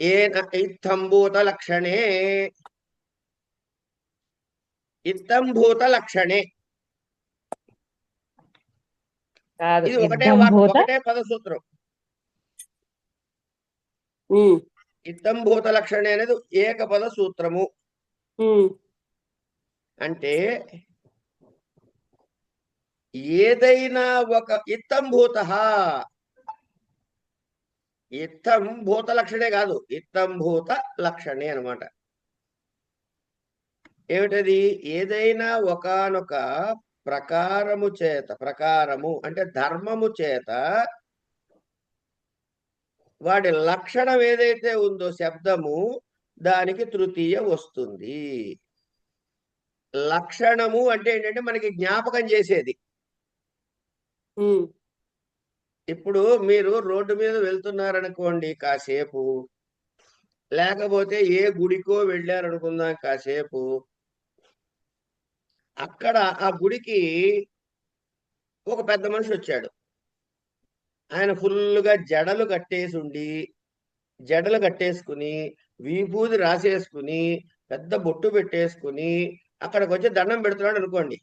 ఏన ఇత్తంభూత లక్షణే, ఇత్తంభూత లక్షణే. ఇది ఒకటే పద సూత్రం. ఇత్తంభూత లక్షణే అనేది ఏకపద సూత్రము. అంటే ఏదైనా ఒక ఇత్తంభూత, ఇత్తంభూత లక్షణే కాదు, ఇత్తంభూత లక్షణే అన్నమాట. ఏమిటది? ఏదైనా ఒకానొక ప్రకారము చేత, ప్రకారము అంటే ధర్మము చేత వాడి లక్షణం ఏదైతే ఉందో శబ్దము, దానికి తృతీయ వస్తుంది. లక్షణము అంటే ఏంటంటే మనకి జ్ఞాపకం చేసేది. ఇప్పుడు మీరు రోడ్డు మీద వెళ్తున్నారనుకోండి కాసేపు, లేకపోతే ఏ గుడికో వెళ్ళారనుకుందాం కాసేపు, అక్కడ ఆ గుడికి ఒక పెద్ద మనిషి వచ్చాడు. ఆయన ఫుల్గా జడలు కట్టేసుకుని విభూది రాసేసుకుని పెద్ద బొట్టు పెట్టేసుకుని అక్కడికి వచ్చి దండం పెడుతున్నాడు అనుకోండి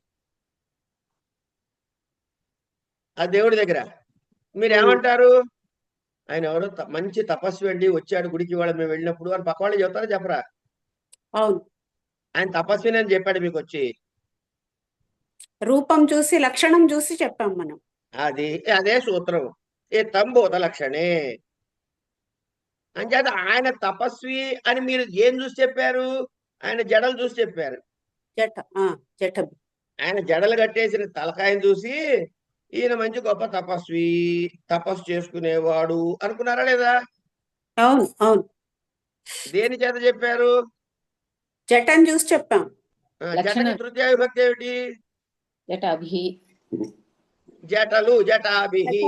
ఆ దేవుడి దగ్గర. మీరేమంటారు? ఆయన ఎవరో మంచి తపస్వి అండి, వచ్చాడు గుడికి వాళ్ళ మేము వెళ్ళినప్పుడు అని పక్క వాళ్ళు చెప్తారా చెప్పరా? అవును. ఆయన తపస్విని అని చెప్పాడు మీకు వచ్చి. రూపం చూసి లక్షణం చూసి చెప్పాం మనం. అదే సూత్రం. ఏ తంభూత లక్షణే అంచేత ఆయన తపస్వి అని మీరు ఏం చూసి చెప్పారు? ఆయన జడలు చూసి చెప్పారు. జటం. ఆయన జడలు కట్టేసిన తలకాయని చూసి ఈయన మంచి గొప్ప తపస్వి, తపస్సు చేసుకునేవాడు అనుకున్నారా లేదా? అవును అవును. దేని చేత చెప్పారు? జటం చూసి చెప్పాం. జటకి తృతీయ విభక్తి ఏమిటి? జటాభి. జటలు, జటాభిహి.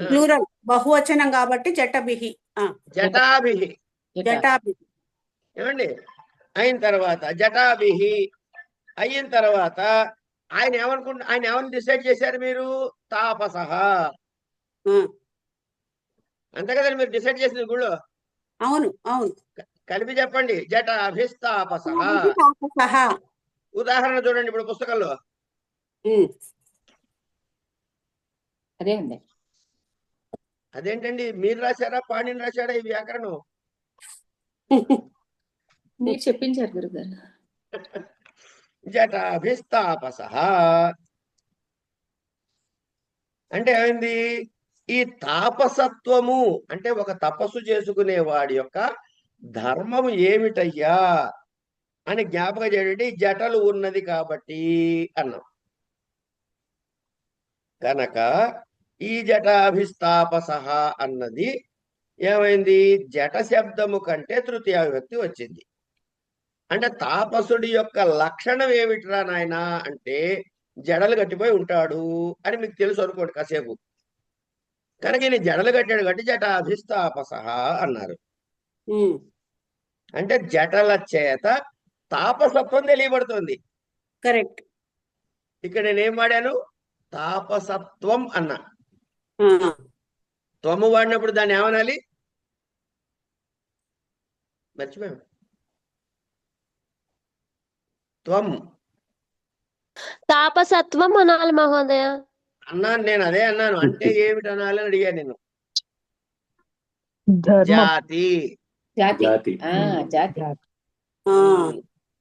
ప్లూరల్. బహువచనం కాబట్టి జటభిహి. జటాభిహి. జటాభిహి. ఏమండి? అయిన తర్వాత జటాభిహి అయిన తర్వాత ఆయన ఏమని డిసైడ్ చేశారు మీరు? తాపసః. అంతే కదండి మీరు డిసైడ్ చేసింది గుళ్ళో. అవును, అవును. కలిపి చెప్పండి. జటాభిస్తాపసః. తాపసః. ఉదాహరణ చూడండి ఇప్పుడు పుస్తకంలో. అదే అండి. అదేంటండి మీరు రాశారా పాణిని రాశాడా ఈ వ్యాకరణం? మీరు చెప్పించారు గురుగారు. జటాభిస్తాపసః అంటే ఏమైంది? ఈ తాపసత్వము అంటే ఒక తపస్సు చేసుకునే వాడి యొక్క ధర్మం ఏమిటయ్యా అని జ్ఞాపకం చేయండి. జటలు ఉన్నది కాబట్టి అన్నాం కనుక ఈ జటాభిస్తాపసః అన్నది ఏమైంది? జట శబ్దము కంటే తృతీయ విభక్తి వచ్చింది. అంటే తాపసుడి యొక్క లక్షణం ఏమిటిరా నాయన అంటే జడలు కట్టిపోయి ఉంటాడు అని మీకు తెలుసు అనుకోండి కాసేపు. కనుక ఈయన జడలు కట్టాడు కాబట్టి జటాభిస్తాపసః అన్నారు. అంటే జటల చేత తాపసత్వం తెలియబడుతుంది. కరెక్ట్. ఇక్కడ నేనేం వాడాను? తాపసత్వం అన్నా. త్వము వాడినప్పుడు దాన్ని ఏమనాలి? మర్చిపోయాం. త్వం తాపసత్వం అనాలి మహోదయ. అన్నాను నేను, అదే అన్నాను. అంటే ఏమిటి అనాలి అని అడిగాను నేను. ధర్మం. జాతి. జాతి. జాతి. జాతి.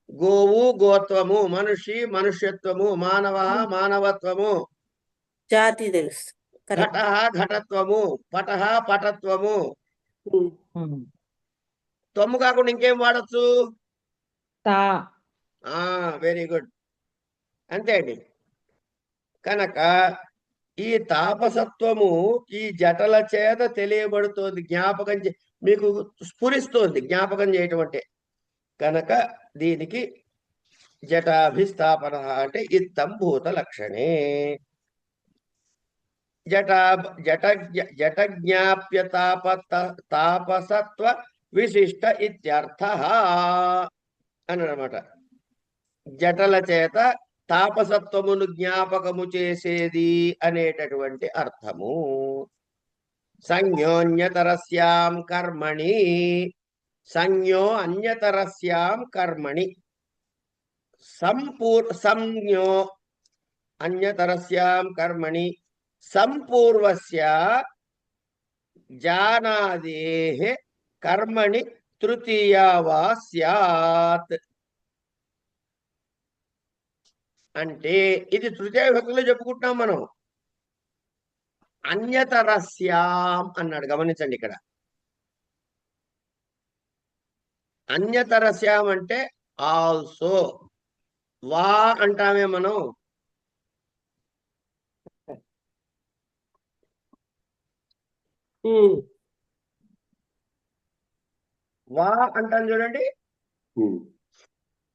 గోవు గోత్వము, మనిషి మనుష్యత్వము, మానవ మానవత్వము, జాతి తెలుసు. ఘట ఘటత్వము, పట పటత్వము. త్వము కాకుండా ఇంకేం వాడచ్చు? తా. Very good. అంతే అండి. కనుక ఈ తాపసత్వము ఈ జటల చేత తెలియబడుతోంది. జ్ఞాపకం మీకు స్ఫురిస్తోంది జ్ఞాపకం చేయటం అంటే. కనుక దీనికి జటాభిస్థాపన అంటే ఇత్తం భూత లక్షణే. జట జ్ఞాప్య తాపసత్వ విశిష్ట ఇత్యర్థ అన్నమాట. జటల చేత తాపసత్వమును జ్ఞాపకము చేసేది అనేటటువంటి అర్థము. సంజ్ఞోన్యతరస్యాం కర్మణి. సంజ్ఞో అన్యతరస్యాం కర్మణి. సంజ్ఞో అన్యతరస్యాం కర్మణి సంపూర్వస్య జానాదేః కర్మణి తృతీయా వా స్యాత్. అంటే ఇది తృతీయ విభక్తిలో చెప్పుకుంటున్నాం మనం. అన్యతరస్యాం అన్నాడు, గమనించండి. ఇక్కడ అన్యతరస్యాం అంటే ఆల్సో. వా అంటామే మనం. వా అంటాం చూడండి.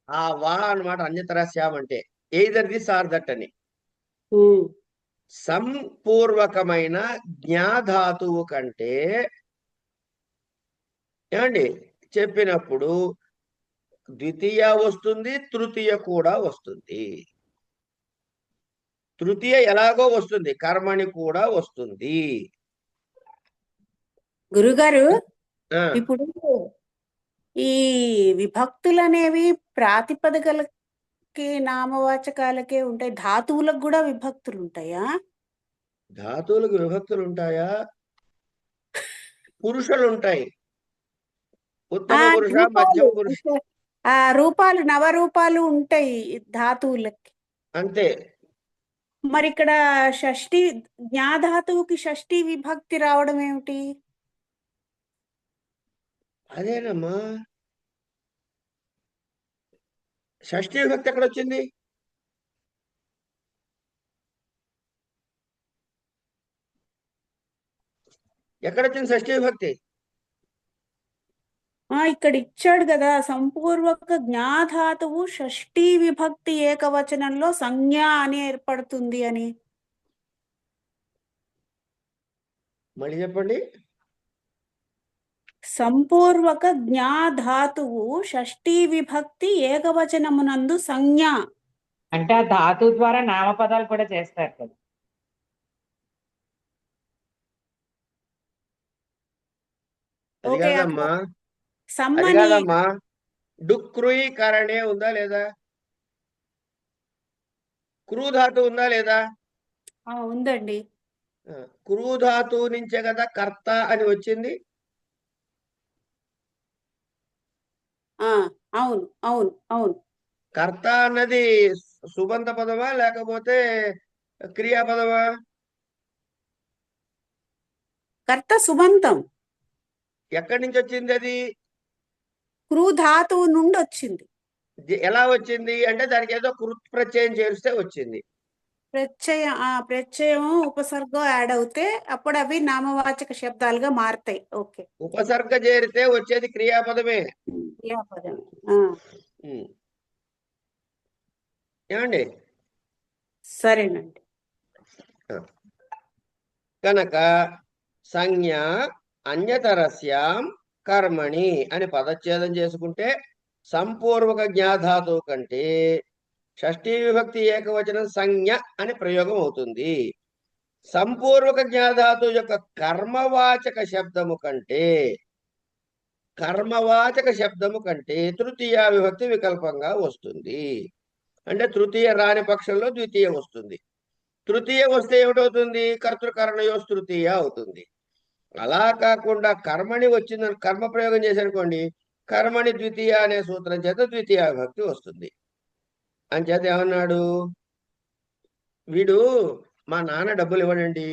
ఆ వా అన్నమాట అన్యతరస్యాం అంటే ఎయిదర్ దిస్ ఆర్ దట్ అని. సంపూర్వకమైన జ్ఞాధాతువు కంటే ఏమండి చెప్పినప్పుడు ద్వితీయ వస్తుంది, తృతీయ కూడా వస్తుంది. తృతీయ ఎలాగో వస్తుంది, కర్మని కూడా వస్తుంది. గురుగారు, ఇప్పుడు ఈ విభక్తులు అనేవి ప్రాతిపదికలకి నామవాచకాలకే ఉంటాయి. ధాతువులకు కూడా విభక్తులు ఉంటాయా? ధాతువులకు విభక్తులు ఉంటాయా? పురుషులు ఉంటాయి. ఉత్తమ పురుష, మధ్యమ పురుష. రూపాలు నవరూపాలు ఉంటాయి ధాతువులకి. అంతే. మరి ఇక్కడ షష్ఠి జ్ఞాధాతువుకి షష్ఠి విభక్తి రావడం ఏమిటి? అదేనమ్మా, షష్ఠీ విభక్తి ఎక్కడ వచ్చింది? ఎక్కడొచ్చింది షష్ఠీ విభక్తి? ఇక్కడ ఇచ్చాడు కదా, సంపూర్వక జ్ఞాధాతువు షష్ఠీ విభక్తి ఏకవచనంలో సంజ్ఞ అని ఏర్పడుతుంది అని. మళ్ళీ చెప్పండి. సంపూర్వక జ్ఞా ధాతువు షష్ఠీ విభక్తి ఏకవచనమునందు సంజ్ఞ. అంటే ఆ ధాతు ద్వారా నామపదాలు కూడా చేస్తారు కదా. అది ఓకే, కాదమ్మా, అక్కడ అది సమ్మని కాదమ్మా. డుక్రుయీకరణే ఉందా లేదా? క్రూధాతు ఉందా లేదా? ఉందండి. క్రూధాతు నుంచే కదా కర్త అని వచ్చింది. అవును అవును అవును. కర్త అన్నది సుబంధ పదమా లేకపోతే క్రియాపదమా? కర్త సుబంతం. ఎక్కడి నుంచి వచ్చింది అది? క్రూ ధాతువు నుండి వచ్చింది. ఎలా వచ్చింది అంటే దానికి ఏదో కృత్ ప్రత్యయం చేరిస్తే వచ్చింది. ప్రత్యయం ఉపసర్గ యాడ్ అవుతే అప్పుడు అవి నామవాచక శబ్దాలుగా మారుతాయి. ఓకే, ఉపసర్గ చేరితే వచ్చేది క్రియాపదమే. క్రియాపదం. ఏమండి? సరేనండి. కనుక సంజ్ఞ అన్యతరస్యాం కర్మణి అని పదచ్ఛేదం చేసుకుంటే సంపూర్వక జ్ఞాధాతువు కంటే షష్ఠీ విభక్తి ఏకవచనం సంజ్ఞ అని ప్రయోగం అవుతుంది. సంపూర్వక జ్ఞాధాతు యొక్క కర్మవాచక శబ్దము కంటే తృతీయ విభక్తి వికల్పంగా వస్తుంది. అంటే తృతీయ రాని పక్షంలో ద్వితీయ వస్తుంది. తృతీయ వస్తే ఏమిటవుతుంది? కర్తృకరణయోస్ తృతీయ అవుతుంది. అలా కాకుండా కర్మని వచ్చిందని కర్మ ప్రయోగం చేశారనుకోండి, కర్మని ద్వితీయ అనే సూత్రం చేత ద్వితీయ విభక్తి వస్తుంది. అంచేత ఏమన్నాడు వీడు, మా నాన్న డబ్బులు ఇవ్వడండి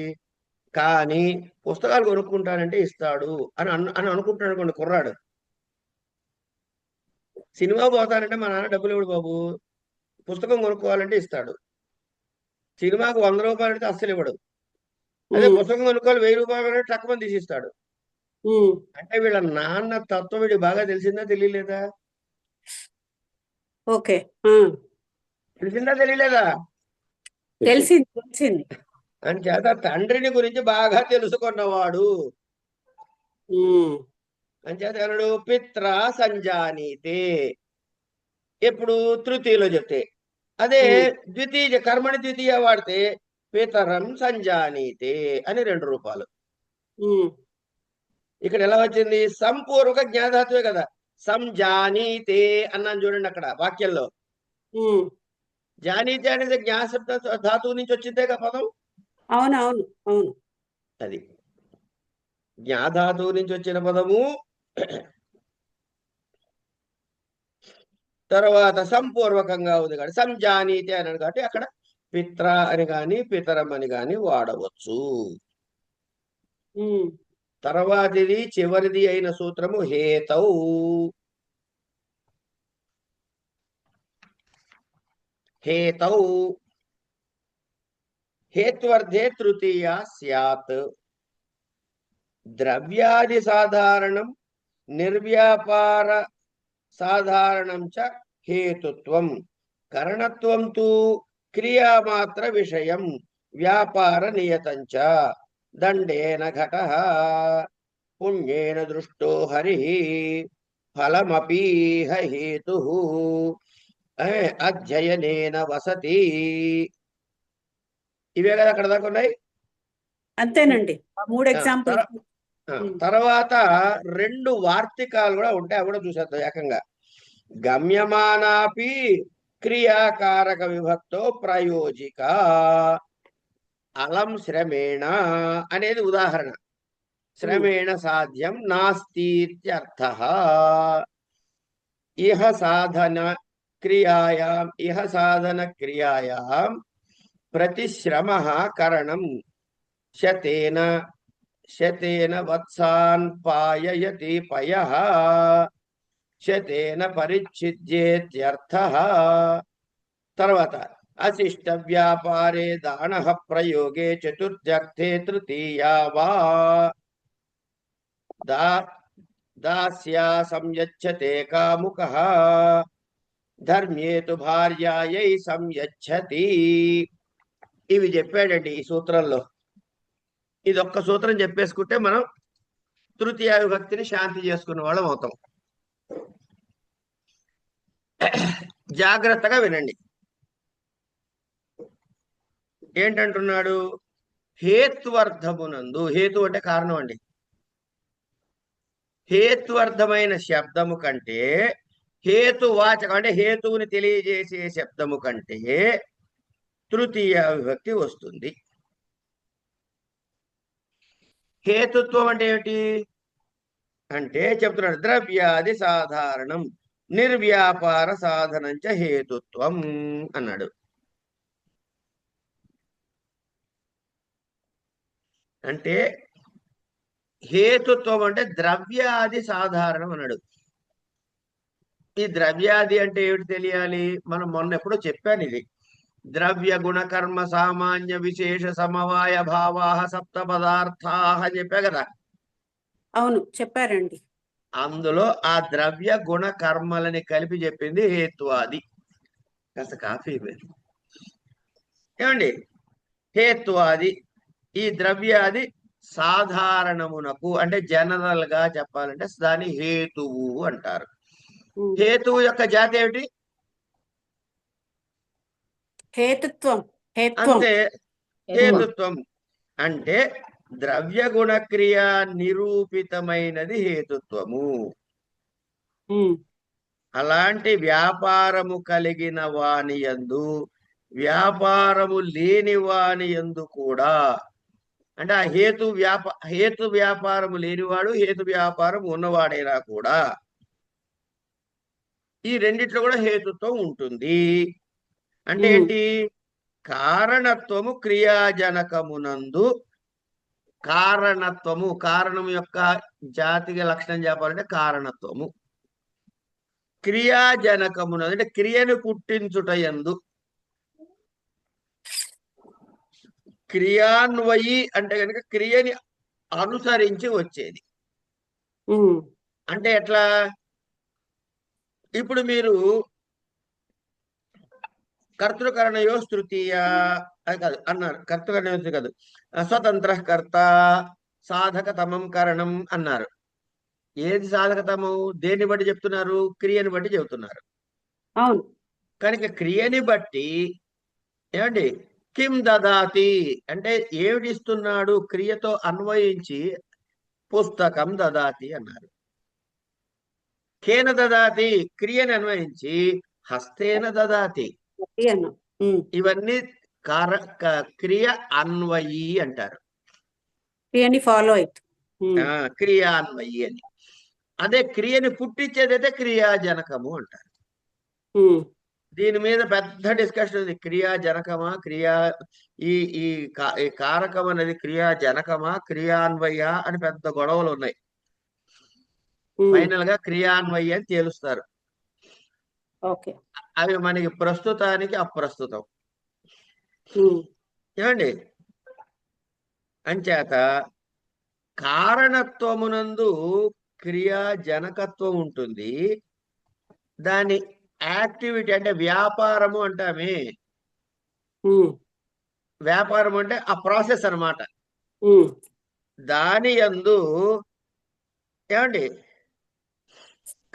కానీ పుస్తకాలు కొనుక్కుంటానంటే ఇస్తాడు అని అనుకుంటాడు అనుకోండి. కుర్రాడు సినిమా పోతానంటే మా నాన్న డబ్బులు ఇవ్వడు బాబు, పుస్తకం కొనుక్కోవాలంటే ఇస్తాడు. సినిమాకు 100 రూపాయలు అంటే అస్సలు ఇవ్వడు. అదే పుస్తకం కొనుక్కోవాలి 1000 రూపాయలు టక్కుమని తీసిస్తాడు. అంటే వీళ్ళ నాన్న తత్వం వీడి బాగా తెలిసిందా తెలియలేదా? ఓకే, తెలిసిందా తెలియలేదా? తెలిసింది. అని చేత తండ్రిని గురించి బాగా తెలుసుకున్నవాడు అని చేత అన్నాడు పిత్ర సంజానీతే. ఎప్పుడు తృతీయలో చెప్తే. అదే ద్వితీయ కర్మని ద్వితీయ వాడితే పితరం సంజానీతే అని 2 రూపాలు. ఇక్కడ ఎలా వచ్చింది? సంపూర్వక జ్ఞాధాతువే కదా. సంజానీతే అన్నాను చూడండి అక్కడ వాక్యంలో. జానీతే అనేది జ్ఞాశబ్ద ధాతువు నుంచి వచ్చిందేగా పదం. అవునవును అవును. అది జ్ఞాధాతువు నుంచి వచ్చిన పదము. తర్వాత సంపూర్వకంగా ఉంది కాబట్టి సంజానీతే అన్నాడు కాబట్టి అక్కడ పిత్ర అని గాని పితరం అని గాని వాడవచ్చు. తర్వాతిది చివరిది అయిన సూత్రము హేతౌ. హేతౌ హేత్వర్ధే తృతీయ స్యాత్. ద్రవ్యాది సాధారణం నిర్వ్యాపార సాధారణం చ హేతుత్వం. కరణత్వం తు క్రియామాత్ర విషయం వ్యాపార నియతంచ. దండేన ఘటః పుణ్యేన దృష్టో హరిః ఫలమపీహ హేతుః అధ్యయనేన వసతి. ఇవే కదా అక్కడ దాకా ఉన్నాయి. అంతేనండి, 3 ఎగ్జాంపుల్. తర్వాత 2 వార్తికాలు కూడా ఉంటాయి. అవి కూడా చూసేద్దాం ఏకంగా. గమ్యమానాపి క్రియాకారక విభక్తో ప్రయోజిక. అలం శ్రమేణ అనేది ఉదాహరణ. శ్రమేణ సాధ్యం నాస్తిత్యర్థః. ఇహ సాధన క్రియాయాం ప్రతిశ్రమః కరణం శతేన వత్సాన్ పాయయతి పయః శతేన పరిచ్ఛిద్యేత్యర్థః. తర్వాత అశిష్ట వ్యాపారే దానః ప్రయోగే చతుర్థ్యర్థే తృతీయా వా. దాస్యా సంయచ్చతే కాముకః ధర్మ్యే తు భార్యాయై సంయచ్చతి. ఇవి చెప్పాడండి ఈ సూత్రంలో. ఇది ఒక్క సూత్రం చెప్పేసుకుంటే మనం తృతీయ విభక్తిని శాంతి చేసుకున్న వాళ్ళం అవుతాం. జాగ్రత్తగా వినండి. ఏంటంటున్నాడు? హేత్వర్థమునందు, హేతు అంటే కారణం అండి, హేత్వర్థమైన శబ్దము కంటే, హేతువాచకం అంటే హేతువుని తెలియజేసే శబ్దము కంటే తృతీయ విభక్తి వస్తుంది. హేతుత్వం అంటే ఏమిటి అంటే చెప్తున్నాడు, ద్రవ్యాది సాధారణం నిర్వ్యాపార సాధనంచ హేతుత్వం అన్నాడు. అంటే హేతుత్వం అంటే ద్రవ్యాది సాధారణం అన్నాడు. ఈ ద్రవ్యాది అంటే ఏమిటి తెలియాలి? మనం మొన్న ఎప్పుడో చెప్పాను ఇది. ద్రవ్య గుణ కర్మ సామాన్య విశేష సమవాయ భావాహ సప్త పదార్థాహ అని చెప్పా కదా. అవును, చెప్పారండి. అందులో ఆ ద్రవ్య గుణ కర్మలని కలిపి చెప్పింది హేత్వాది. కాస్త కాఫీ ఇవ్వండి. ఏమండి, హేత్వాది ఈ ద్రవ్యాది సాధారణమునకు అంటే జనరల్ గా చెప్పాలంటే దాని హేతువు అంటారు. హేతువు యొక్క జాతి ఏమిటి? హేతుత్వం. హేత్వం. అంతే, హేతుత్వం అంటే ద్రవ్య గుణ క్రియ నిరూపితమైనది హేతుత్వము. అలాంటి వ్యాపారము కలిగిన వాని యందు వ్యాపారము లేని వాని యందు కూడా, అంటే ఆ హేతు వ్యాపారము లేనివాడు హేతు వ్యాపారం ఉన్నవాడైనా కూడా ఈ రెండిట్లో కూడా హేతుత్వం ఉంటుంది. అంటే ఏంటి? కారణత్వము క్రియాజనకమునందు, కారణత్వము కారణం యొక్క జాతికి లక్షణం చెప్పాలంటే కారణత్వము, క్రియాజనకమునందు అంటే క్రియను పుట్టించుటయందు, క్రియాన్వయి అంటే కనుక క్రియని అనుసరించి వచ్చేది. అంటే ఎట్లా? ఇప్పుడు మీరు కర్తృకరణయో తృతీయ అది కాదు అన్నారు, కర్తృకరణయో కాదు, స్వతంత్ర కర్త సాధకతమం కరణం అన్నారు. ఏది సాధకతమం? దేన్ని బట్టి చెప్తున్నారు? క్రియని బట్టి చెబుతున్నారు. అవును. కనుక క్రియని బట్టి ఏమండి కిం దదాతి అంటే ఏమిటి ఇస్తున్నాడు? క్రియతో అన్వయించి పుస్తకం దదాతి అన్నారు. కేన దదాతి క్రియని అన్వయించి హస్తేన దదాతి. ఇవన్నీ క్రియ అన్వయి అంటారు. క్రియని ఫాలో అయితే క్రియ అన్వయి అని. అదే క్రియని పుట్టించేదైతే క్రియాజనకము అంటారు. దీని మీద పెద్ద డిస్కషన్ ఉంది. క్రియాజనకమా ఈ ఈ కారకం అనేది క్రియాజనకమా క్రియాన్వయ అని పెద్ద గొడవలు ఉన్నాయి. ఫైనల్ గా క్రియాన్వయ అని తేలుస్తారు. అవి మనకి ప్రస్తుతానికి అప్రస్తుతం. ఏమండి, అంచేత కారణత్వమునందు క్రియాజనకత్వం ఉంటుంది. దాని యాక్టివిటీ అంటే వ్యాపారము అంటామే. వ్యాపారం అంటే ఆ ప్రాసెస్ అన్నమాట. దాని యందు ఏమండి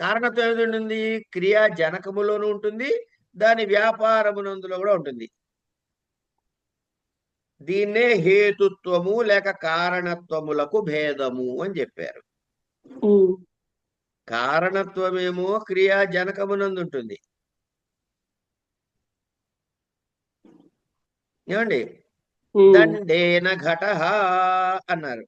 కారణత్వం ఏది ఉంటుంది? క్రియా జనకములోనూ ఉంటుంది, దాని వ్యాపారమునందులో కూడా ఉంటుంది. దీన్నే హేతుత్వము లేక కారణత్వములకు భేదము అని చెప్పారు. కారణత్వమేమో క్రియా జనకమునందు ఉంటుంది. ఏమండి, దండేన ఘట అన్నారు.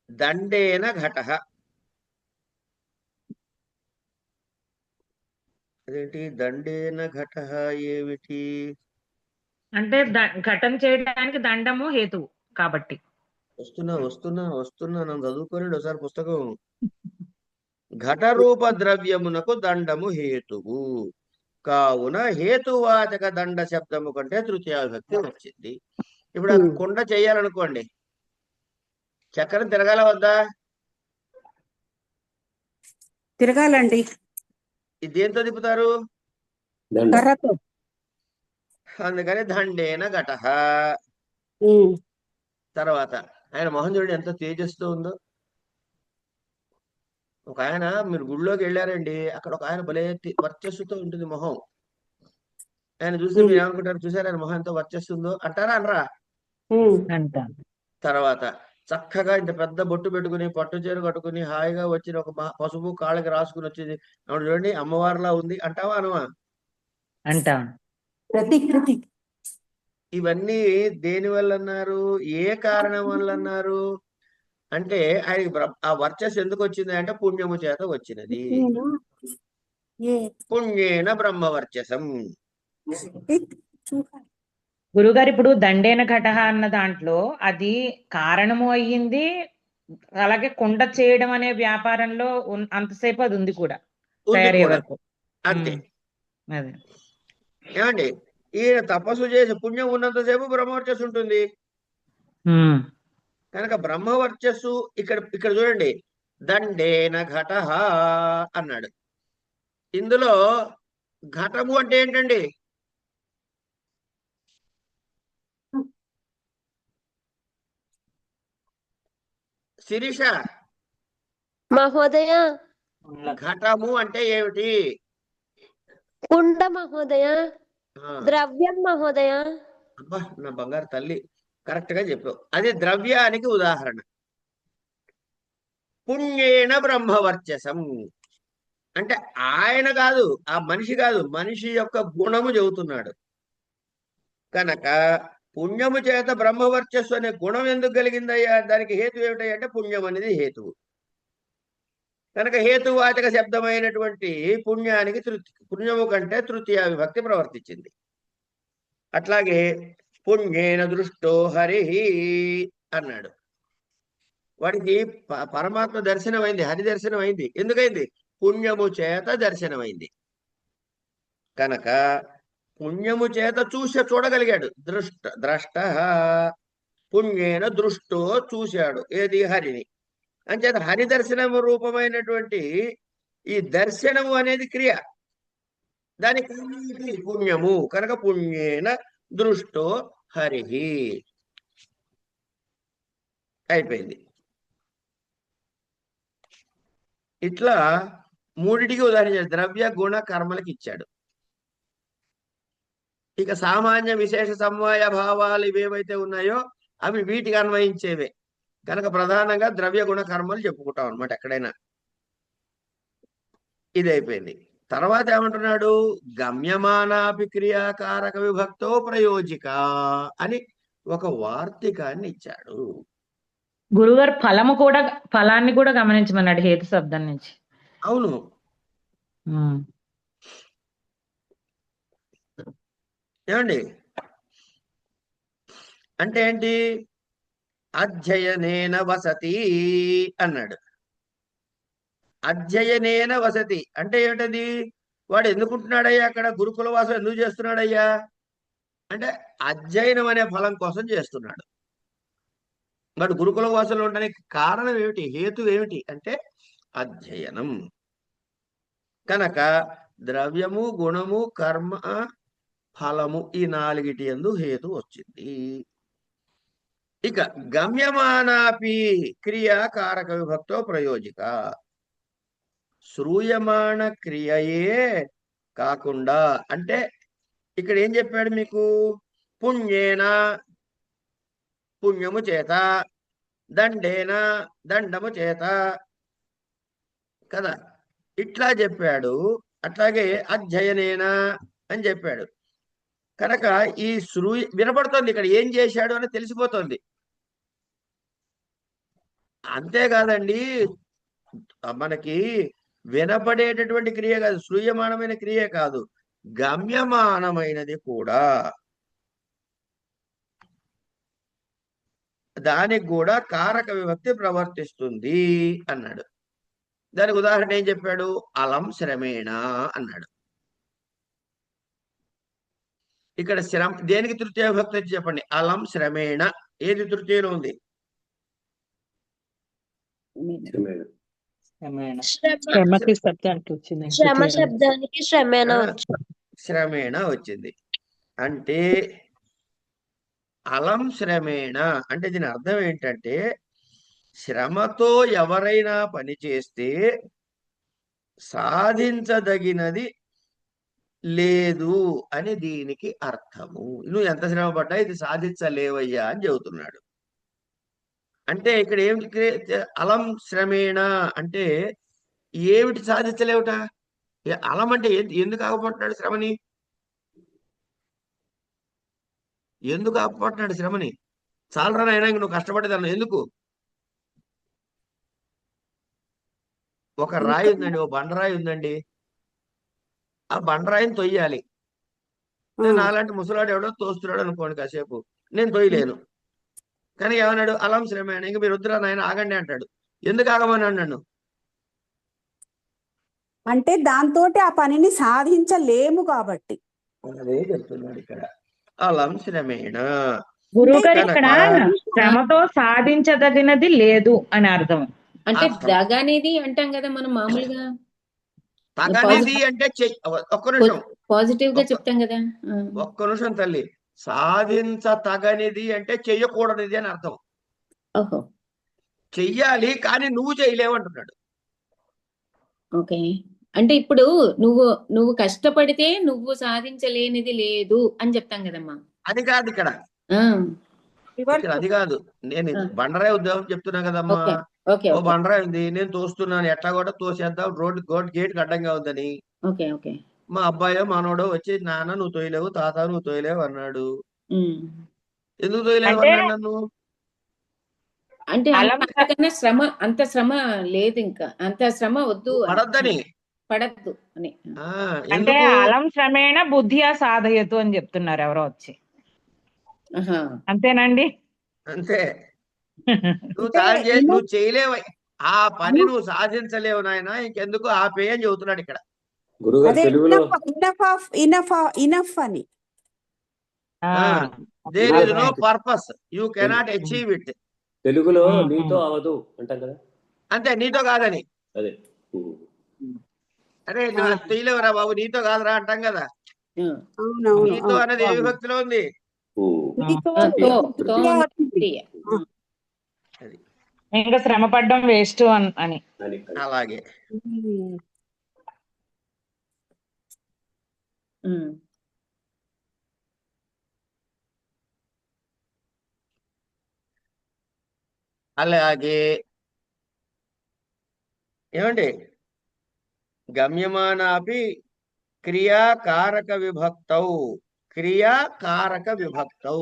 దండేన ఘట అదేంటి? దండేన ఘట ఏమిటి అంటే ఘటన చేయడానికి దండము హేతువు కాబట్టి. వస్తున్నా నన్ను చదువుకోనండి ఒకసారి పుస్తకం. ఘట రూప ద్రవ్యమునకు దండము హేతువు కావున హేతువాచక దండ శబ్దము కంటే తృతీయ విభక్తి వచ్చింది. ఇప్పుడు ఆ కుండ చెయ్యాలనుకోండి, చక్రం తిరగాల వద్దా? తిరగాలండి. ఇది దేంతో తిప్పుతారు? కర్రతో. అందుకని దండేన ఘట. తర్వాత ఆయన మొహం చూడండి ఎంత తేజస్తో ఉందో. ఒక ఆయన మీరు గుడిలోకి వెళ్ళారండి, అక్కడ ఒక ఆయన భలే వర్చస్సుతో ఉంటుంది మొహం. ఆయన చూస్తే మీరు ఏమనుకుంటారు, చూసారు ఆయన మొహం ఎంత వర్చస్సుందో అంటారా అనరా? అంటాను. తర్వాత చక్కగా ఇంత పెద్ద బొట్టు పెట్టుకుని పట్టు చీర కట్టుకుని హాయిగా వచ్చిన ఒక పసుపు కాళ్ళకి రాసుకుని వచ్చేది ఆవిడ చూడండి అమ్మవారిలా ఉంది అంటావా అనవా? అంటాను. ఇవన్నీ దేని వల్ల అన్నారు, ఏ కారణం వల్ల అన్నారు అంటే ఆయనకి ఆ వర్చస్సు ఎందుకు వచ్చింది అంటే పుణ్యము చేత వచ్చినది. పుణ్యేన బ్రహ్మవర్చసం. గురుగారు ఇప్పుడు దండేన ఘట అన్న దాంట్లో అది కారణము అయ్యింది, అలాగే కుండ చేయడం అనే వ్యాపారంలో అంతసేపు అది ఉంది కూడా ఉంది తయారయ్యే కూడా. వరకు. అంతే. అదే ఏమండి ఈయన తపస్సు చేసి పుణ్యం ఉన్నంతసేపు బ్రహ్మవర్చస్సు ఉంటుంది కనుక బ్రహ్మవర్చస్సు ఇక్కడ చూడండి దండేన ఘట అన్నాడు. ఇందులో ఘటము అంటే ఏంటండి? శిరీష, మహోదయ, ఘటము అంటే ఏమిటి? కుండ మహోదయ, ద్రవ్యం మహోదయ. అబ్బా నా బంగారు తల్లి, కరెక్ట్ గా చెప్పావు. అది ద్రవ్యానికి ఉదాహరణ. పుణ్యేన బ్రహ్మవర్చసం అంటే ఆయన కాదు, ఆ మనిషి కాదు, మనిషి యొక్క గుణము చెబుతున్నాడు. కనుక పుణ్యము చేత బ్రహ్మవర్చస్సు అనే గుణం ఎందుకు కలిగిందయ్యా? దానికి హేతు ఏమిటయ్యా అంటే పుణ్యం అనేది హేతువు. కనుక హేతువాచక శబ్దమైనటువంటి పుణ్యానికి పుణ్యము కంటే తృతీయ విభక్తి ప్రవర్తించింది. అట్లాగే పుణ్యేన దృష్టో హరి అన్నాడు. వాడికి పరమాత్మ దర్శనమైంది, హరి దర్శనమైంది. ఎందుకైంది? పుణ్యము చేత దర్శనమైంది. కనుక పుణ్యము చేత చూడగలిగాడు. ద్రష్ట పుణ్యేన దృష్టో చూశాడు. ఏది? హరిని. అంచేత హరి దర్శనము రూపమైనటువంటి ఈ దర్శనము అనేది క్రియ, దానికి పుణ్యము. కనుక పుణ్యేన దృష్టో హరి అయిపోయింది. ఇట్లా మూడిటికి ఉదాహరణ ద్రవ్య గుణ కర్మలకు ఇచ్చాడు. ఇక సామాన్య విశేష సమవాయ భావాలు ఇవేవైతే ఉన్నాయో అవి వీటికి అన్వయించేవే. కనుక ప్రధానంగా ద్రవ్య గుణ కర్మలు చెప్పుకుంటాం అనమాట ఎక్కడైనా. ఇది అయిపోయింది. తర్వాత ఏమంటున్నాడు? గమ్యమానాపి క్రియాకారక విభక్తో ప్రయోజిక అని ఒక వార్తికాన్ని ఇచ్చాడు. గురుగారు ఫలాన్ని కూడా గమనించమన్నాడు హేతు శబ్దం నుంచి. అవును. ఏమండి అంటే ఏంటి? అధ్యయనేన వసతి అన్నాడు. అధ్యయనేన వసతి అంటే ఏమిటది? వాడు ఎందుకుంటున్నాడయ్యా అక్కడ? గురుకుల వాసం ఎందుకు చేస్తున్నాడయ్యా అంటే అధ్యయనం అనే ఫలం కోసం చేస్తున్నాడు. వాడు గురుకుల వాసంలో ఉండడానికి కారణం ఏమిటి? హేతు ఏమిటి అంటే అధ్యయనం. కనుక ద్రవ్యము, గుణము, కర్మ, ఫలము ఈ నాలుగిటి యందు హేతు వచ్చింది. ఇక గమ్యమానాపి క్రియాకారక విభక్తో ప్రయోజిక. శ్రూయమాణ క్రియయే కాకుండా అంటే ఇక్కడ ఏం చెప్పాడు మీకు? పుణ్యేన పుణ్యము చేత, దండేన దండము చేత కదా, ఇట్లా చెప్పాడు. అట్లాగే అధ్యయనేన అని చెప్పాడు. కనుక ఈ వినపడుతోంది ఇక్కడ ఏం చేశాడు అని తెలిసిపోతుంది. అంతేకాదండి, మనకి వినపడేటటువంటి క్రియ కాదు, శ్రూయమానమైన క్రియ కాదు, గమ్యమానమైనది కూడా. దానికి కూడా కారక విభక్తి ప్రవర్తిస్తుంది అన్నాడు. దానికి ఉదాహరణ ఏం చెప్పాడు? అలం శ్రమేణ అన్నాడు. ఇక్కడ దేనికి తృతీయ విభక్తి వచ్చి చెప్పండి? అలం శ్రమేణ. ఏది తృతీయలో ఉంది? శ్రమ శబ్దానికి శ్రమేణ శ్రమేణ వచ్చింది. అంటే అలం శ్రమేణ అంటే దీని అర్థం ఏంటంటే శ్రమతో ఎవరైనా పని చేస్తే సాధించదగినది లేదు అని దీనికి అర్థము. నువ్వు ఎంత శ్రమ పడ్డా ఇది సాధించలేవయ్యా అని చెబుతున్నాడు. అంటే ఇక్కడ ఏమిటి అలం శ్రమేణ అంటే ఏమిటి సాధించలేవుట? అలం అంటే ఎందుకు ఆగమంటున్నాడు శ్రమని? ఎందుకు ఆపమంటున్నాడు శ్రమని? చాలరా నాయనా ఇంక నువ్వు కష్టపడేదాన్ని ఎందుకు? ఒక రాయి ఉందండి, ఓ బండరాయి ఉందండి, ఆ బండరాయిని తొయ్యాలి. నేను అలాంటి ముసలాడు ఎవడో తోస్తున్నాడు అనుకోండి, కాసేపు నేను తొయ్యలేను. కానీ ఏమన్నాడు? అలం శ్రమేణ, ఇంక మీరు వద్దురా నాయన ఆగండి అంటాడు. ఎందుకు ఆగమన్నాడు నన్ను? అంటే దాంతో ఆ పనిని సాధించలేము కాబట్టి అదే చెప్తున్నాడు ఇక్కడ, అలం శ్రమేణ. గురువు గారు ఇక్కడ శ్రమతో సాధించదగినది లేదు అని అర్థం. అంటే దగ అనేది అంటాం కదా మనం మామూలుగా తగనిది అంటే ఒక్క నిమిషం, పాజిటివ్ గా చెప్తాం కదా. ఒక్క నిమిషం తల్లి. సాధించ తగనిది అంటే చెయ్యకూడనిది అని అర్థం. ఓహో, చెయ్యాలి కానీ నువ్వు చేయలేవు అంటున్నాడు. ఓకే. అంటే ఇప్పుడు నువ్వు కష్టపడితే నువ్వు సాధించలేనిది లేదు అని చెప్తాం కదమ్మా. అది కాదు ఇక్కడ, ఇక్కడ అది కాదు. నేను బండరాయి ఉద్యోగం చెప్తున్నా కదమ్మా. ఓకే ఓ బండరాయి ఉంది, నేను తోస్తున్నాను, ఎట్లా కూడా తోసేద్దాం, రోడ్ గేట్ అడ్డంగా ఉందని. Okay okay. మా అబ్బాయో మనోడో వచ్చి నాన్న నువ్వు తోయలేవు, తాత నువ్వు తోయలేవు అన్నాడు. ఎందుకు తోయలేవు అన్నాడు నన్ను? అంటే అంత శ్రమ లేదు, ఇంకా అంత శ్రమ వద్దు, పడద్దు అని. అంటే అలం శ్రమేణ బుద్ధియా సాధయతు అని చెప్తున్నారు ఎవరో వచ్చి. అంతేనండి? అంతే. నువ్వు చేయలేవు, ఆ పని నువ్వు సాధించలేవు నాయన, ఇంకెందుకు ఆపే అని చెబుతున్నాడు ఇక్కడ. ఇనఫ్ అని. There is no purpose, you cannot achieve it. తెలుగులో నీతో అవదు అంటాం కదా, అంతే, నీతో కాదని. అదే అరే నువ్వు తెలియలేవురా బాబు, నీతో కాదురా అంటాం కదా. నీతో అనేది ఏ విభక్తిలో ఉంది? ఇంకా శ్రమ పడ్డం వేస్ట్ అని. అలాగే అలాగే ఏమండి, గమ్యమానాపి క్రియాకారక విభక్తౌ, క్రియాకారక విభక్తౌ.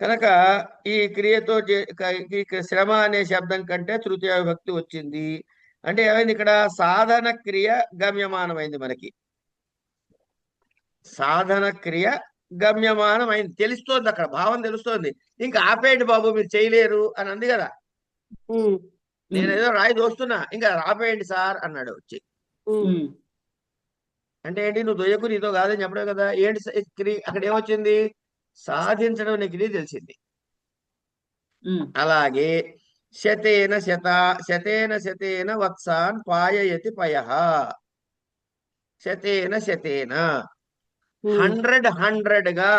కనుక ఈ క్రియతో శ్రమ అనే శబ్దం కంటే తృతీయ విభక్తి వచ్చింది. అంటే ఏమైంది ఇక్కడ? సాధన క్రియ గమ్యమానమైంది. మనకి సాధన క్రియ గమ్యమానమైంది, తెలుస్తోంది, అక్కడ భావం తెలుస్తోంది. ఇంకా ఆపేయండి బాబు మీరు చేయలేరు అని అంది కదా. నేనేదో రాయి దోస్తున్నా, ఇంకా ఆపేయండి సార్ అన్నాడు వచ్చి. అంటే ఏంటి? నువ్వు దొయ్యకు, నీతో కాదని చెప్పడం కదా. ఏంటి అక్కడ ఏమొచ్చింది? సాధించడం అనే క్రియ తెలిసింది. అలాగే శతేన శతేన వత్సాన్ పాయయతి పయః. శతేన 100 గా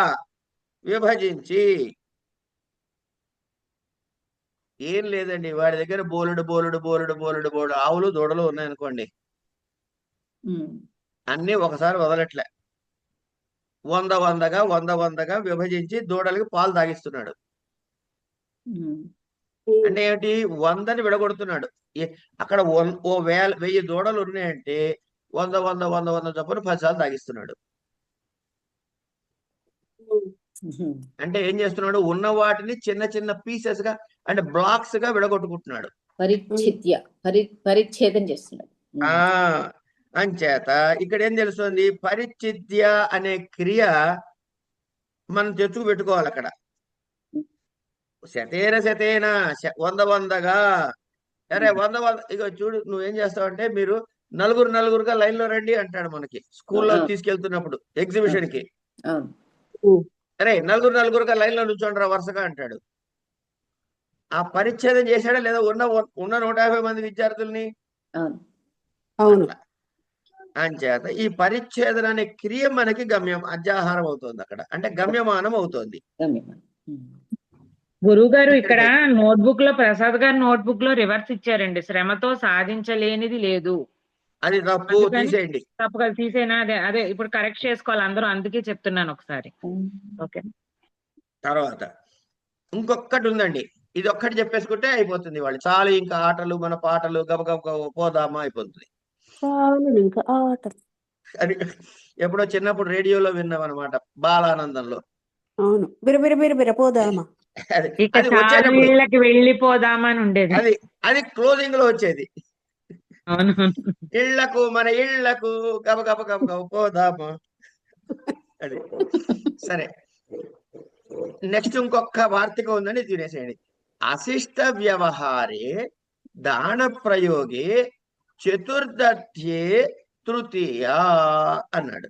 విభజించి. ఏం లేదండి, వాడి దగ్గర బోలుడు ఆవులు దూడలు ఉన్నాయనుకోండి, అన్ని ఒకసారి వదలట్లే, 100గా విభజించి దూడలకి పాలు తాగిస్తున్నాడు. అంటే ఏమిటి? 100ని విడగొడుతున్నాడు. అక్కడ 1000 దూడలు ఉన్నాయంటే 100 చొప్పున 10 సార్లు తాగిస్తున్నాడు. అంటే ఏం చేస్తున్నాడు? ఉన్న వాటిని చిన్న చిన్న పీసెస్ గా అంటే బ్లాక్స్ గా విడగొట్టుకుంటున్నాడు, పరిచ్ఛేదం చేస్తున్నాడు. అంచేత ఇక్కడ ఏం తెలుస్తుంది? పరిచ్ఛిద్య అనే క్రియ మనం తెచ్చుకు పెట్టుకోవాలి అక్కడ. శతేన 100గా. అరే 100 ఇక చూడు, నువ్వేం చేస్తావంటే మీరు నలుగురుగా లైన్ లో రండి అంటాడు మనకి స్కూల్లో తీసుకెళ్తున్నప్పుడు ఎగ్జిబిషన్ కి. అరే నలుగురుగా లైన్ లో నుంచోండిరా వరుసగా అంటాడు. ఆ పరిచ్ఛేదం చేశాడా లేదా? ఉన్న 150 మంది విద్యార్థుల్ని. అంచేత ఈ పరిచ్ఛేదన అనే క్రియ మనకి గమ్యం అధ్యాహారం అవుతుంది అక్కడ, అంటే గమ్యమానం అవుతుంది. గురువు గారు ఇక్కడ నోట్బుక్ లో ప్రసాద్ గారి నోట్బుక్ లో రివర్స్ ఇచ్చారండి, శ్రమతో సాధించలేనిది లేదు. అది తప్పు, అందుకని తీసేయండి. తప్పు కదా, తీసేనా? అదే అదే ఇప్పుడు కరెక్ట్ చేసుకోవాలి అందరూ, అందుకే చెప్తున్నాను ఒకసారి. ఓకే. తర్వాత ఇంకొకటి ఉందండి, ఇది ఒక్కటి చెప్పేసుకుంటే అయిపోతుంది వాళ్ళు, చాలు ఇంకా ఆటలు మన పాటలు గబగబ పోదామా అయిపోతుంది. ఇంకా ఆటలు. అది ఎప్పుడో చిన్నప్పుడు రేడియోలో విన్నాం అనమాట, బాలానందంలో. అవును, బిర పోదామా. అది ఇక అది చాలా వచ్చేటప్పుడు ఇళ్ళకి వెళ్ళిపోదామని ఉండేది. అది అది క్లోజింగ్ లో వచ్చేది. అవును. ఇళ్లకు మన ఇళ్లకు గబగబ గబగబ పోదామా. అది సరే. నెక్స్ట్ ఇంకొక వార్తిక ఉందని తినేసేయండి. అశిష్ట వ్యవహారే దాన ప్రయోగే చతుర్థ్యే తృతీయ అన్నాడు.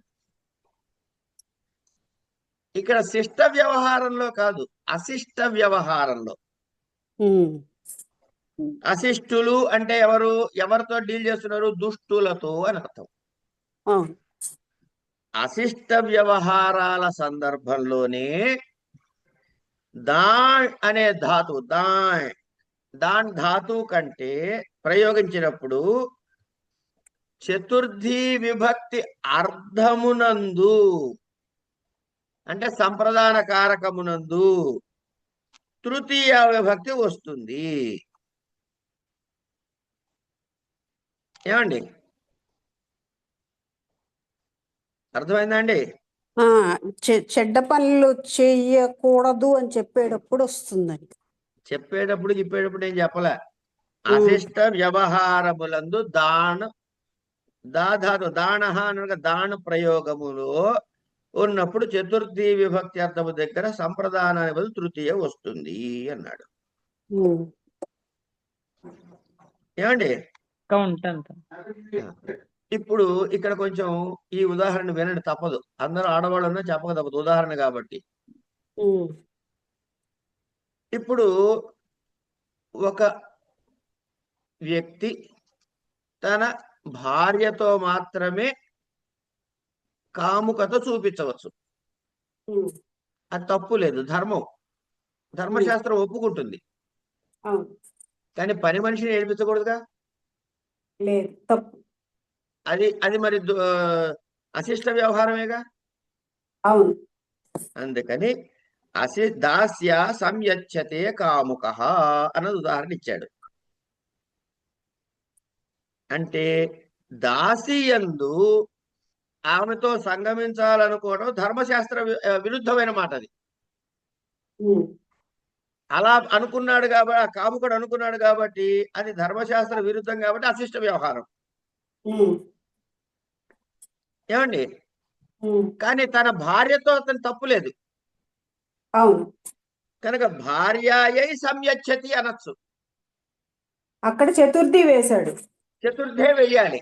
ఇక్కడ శిష్ట వ్యవహారంలో కాదు, అశిష్ట వ్యవహారంలో. అశిష్టులు అంటే ఎవరు, ఎవరితో డీల్ చేస్తున్నారు? దుష్టులతో అని అర్థం. అశిష్ట వ్యవహారాల సందర్భంలోనే దాన్ అనే ధాతు, దాన్ ధాతు కంటే ప్రయోగించినప్పుడు చతుర్థి విభక్తి అర్ధమునందు అంటే సంప్రదాన కారకమునందు తృతీయ విభక్తి వస్తుంది. ఏమండి, అర్థమైందా అండి? చెడ్డ పనులు చెయ్యకూడదు అని చెప్పేటప్పుడు వస్తుందని. చెప్పేటప్పుడు ఏం చెప్పలే. అశిష్ట వ్యవహారములందు దాధాతు దానహ అనగా దాన ప్రయోగములో ఉన్నప్పుడు చతుర్థి విభక్తి అర్థము దగ్గర సంప్రదానాన్ని బదులు తృతీయ వస్తుంది అన్నాడు. ఏమండి? ఇప్పుడు ఇక్కడ కొంచెం ఈ ఉదాహరణ వినండి, తప్పదు. అందరూ ఆడవాళ్ళన్నా చెప్పక తప్పదు, ఉదాహరణ కాబట్టి. ఇప్పుడు ఒక వ్యక్తి తన భార్యతో మాత్రమే కాముకత చూపించవచ్చు, అది తప్పు లేదు, ధర్మశాస్త్రం ఒప్పుకుంటుంది. కానీ పని మనిషిని ఏడిపించకూడదుగా, లేదు, తప్పు. అది మరి అశిష్ట వ్యవహారమేగా. అవును. అందుకని దాస్య సంయచ్చతే కాముక అన్నది ఉదాహరణ ఇచ్చాడు. అంటే దాసియందు ఆమెతో సంగమించాలనుకోవడం ధర్మశాస్త్ర విరుద్ధమైన మాట. అది అలా అనుకున్నాడు కాబట్టి, ఆ కాముకుడు అనుకున్నాడు కాబట్టి అది ధర్మశాస్త్ర విరుద్ధం కాబట్టి అశిష్ట వ్యవహారం. ఏమండి? కానీ తన భార్యతో అతను తప్పులేదు, అవును. కనుక భార్యాయై సంయచ్చతి అనొచ్చు. అక్కడ చతుర్థి వేశాడు, చతుర్థే వెయ్యాలి.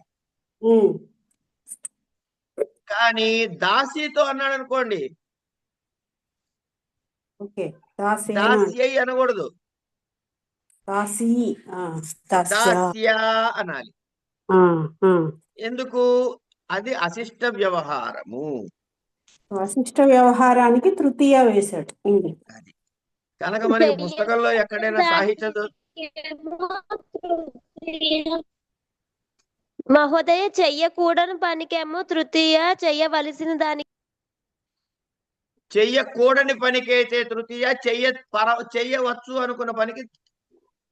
కానీ దాసీతో అన్నాడు అనుకోండి, దాస్యై అనకూడదు, దాస్య అనాలి. ఎందుకు? అది అశిష్ట వ్యవహారము. అశిష్ట వ్యవహారానికి తృతీయ వేశాడు. అది కనుక మనకి పుస్తకంలో ఎక్కడైనా సాహిత్య మహోదయ, చెయ్యకూడని పనికేమో తృతీయ, చెయ్యవలసిన దానికి చెయ్యకూడని పనికైతే తృతీయ, చెయ్యవచ్చు అనుకున్న పనికి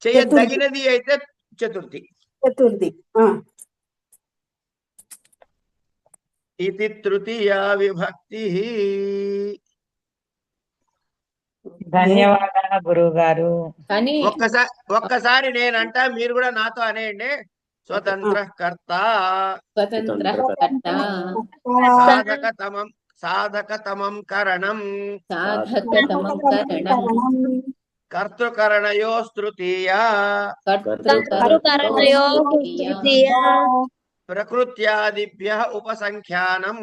చెయ్యదగినది అయితే చతుర్థి. ఇది తృతీయ విభక్తి. ధన్యవాదాలు గురువు గారు. ఒక్కసారి నేనంట, మీరు కూడా నాతో అనేయండి. స్వతంత్ర కర్త సాధకతమం కరణం కర్తృకరణయోస్తృతీయ ప్రకృత్యాదిభ్యః ఉపసంఖ్యానం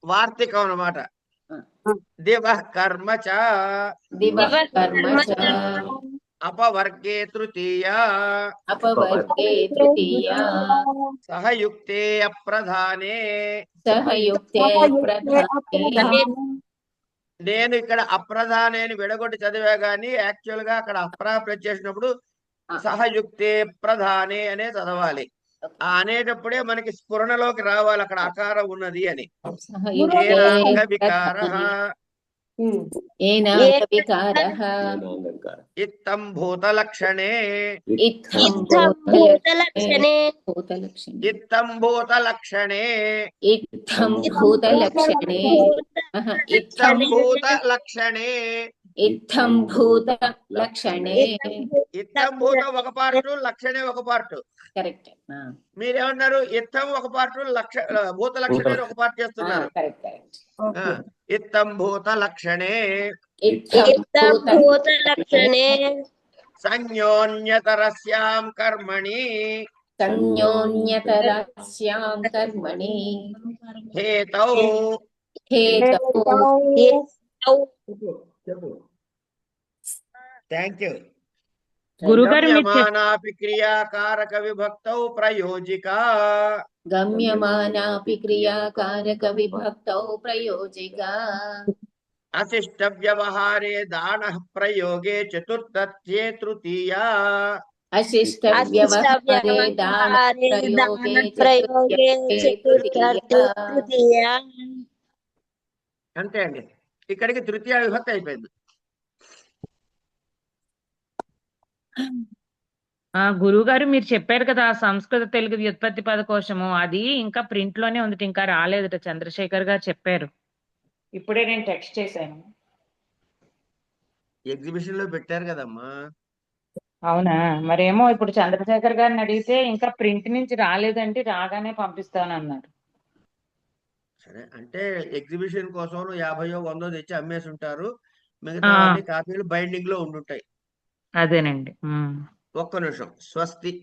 వార్తికం అన్నమాట. దివః కర్మ చ అపవర్గే తృతీయ अपवर्गे तृतीया సహయుక్తే అప్రధానే. सहयुक्ते प्रधाने నేను ఇక్కడ అప్రధానే అని విడగొట్టి చదివా గానీ యాక్చువల్ గా అక్కడ అప్రా చేసినప్పుడు సహయుక్తే ప్రధానే అనే చదవాలి. ఆ అనేటప్పుడే మనకి స్ఫురణలోకి రావాలి అక్కడ అకారం ఉన్నది అని. सहयुक्ते ఏనాంగ వికారః एनाङ्गविकारः ఇత్తం భూతలక్షణే. इत्थं इत्थं भूतलक्षणे भूतलक्षणे ఇత్తం భూతలక్షణే. इत्थं भूतलक्षणे ఇత్తం భూతలక్షణే. इत्थं भूतलक्षणे ఇత్తం భూత ఒక పార్ట్, లక్షణే ఒక పార్ట్. करेक्ट మీరేమన్నారు? ఇత్తం ఒక పార్ట్, భూత లక్షణే ఒక పార్ట్ చేస్తున్నారు. करेक्ट करेक्ट ఇత్తం భూత లక్షణే इत्थं इत्थं भूतलक्षणे సంయోన్యతరస్యాం కర్మణి संयोन्यतरस्यां कर्मणि హేతౌ. हेतौ థ్యాంక్ యూ. గురుగారు మీరు గమ్యమానాపి క్రియాకారక విభక్తౌ ప్రయోజిక. गम्यमानापि क्रियाकारकविभक्तौ प्रयोजिका అశిష్ట వ్యవహారే దాన ప్రయోగే చతుర్థత్యే తృతీయా. अशिष्टव्यवहारे दानप्रयोगे चतुर्थ्ये तृतीया అంతే అండి. ఇక్కడికి తృతీయ విభక్తి అయిపోయింది. గురువు గారు మీరు చెప్పారు కదా ఆ సంస్కృత తెలుగు వ్యుత్పత్తి పదకోశము, అది ఇంకా ప్రింట్ లోనే ఉంది, ఇంకా రాలేదట. చంద్రశేఖర్ గారు చెప్పారు, ఇప్పుడే నేను టెక్స్ట్ చేశాను. ఎగ్జిబిషన్ లో పెట్టారు కదమ్మా. అవునా? మరేమో ఇప్పుడు చంద్రశేఖర్ గారిని అడిగితే ఇంకా ప్రింట్ నుంచి రాలేదంటే రాగానే పంపిస్తానన్నారు. సరే, అంటే ఎగ్జిబిషన్ కోసం 50 100 తెచ్చి అమ్మేసి ఉంటారు. మిగతా కాపీలు బైండింగ్ లో ఉండుంటాయి. అదేనండి. ఒక్క నిమిషం. స్వస్తి.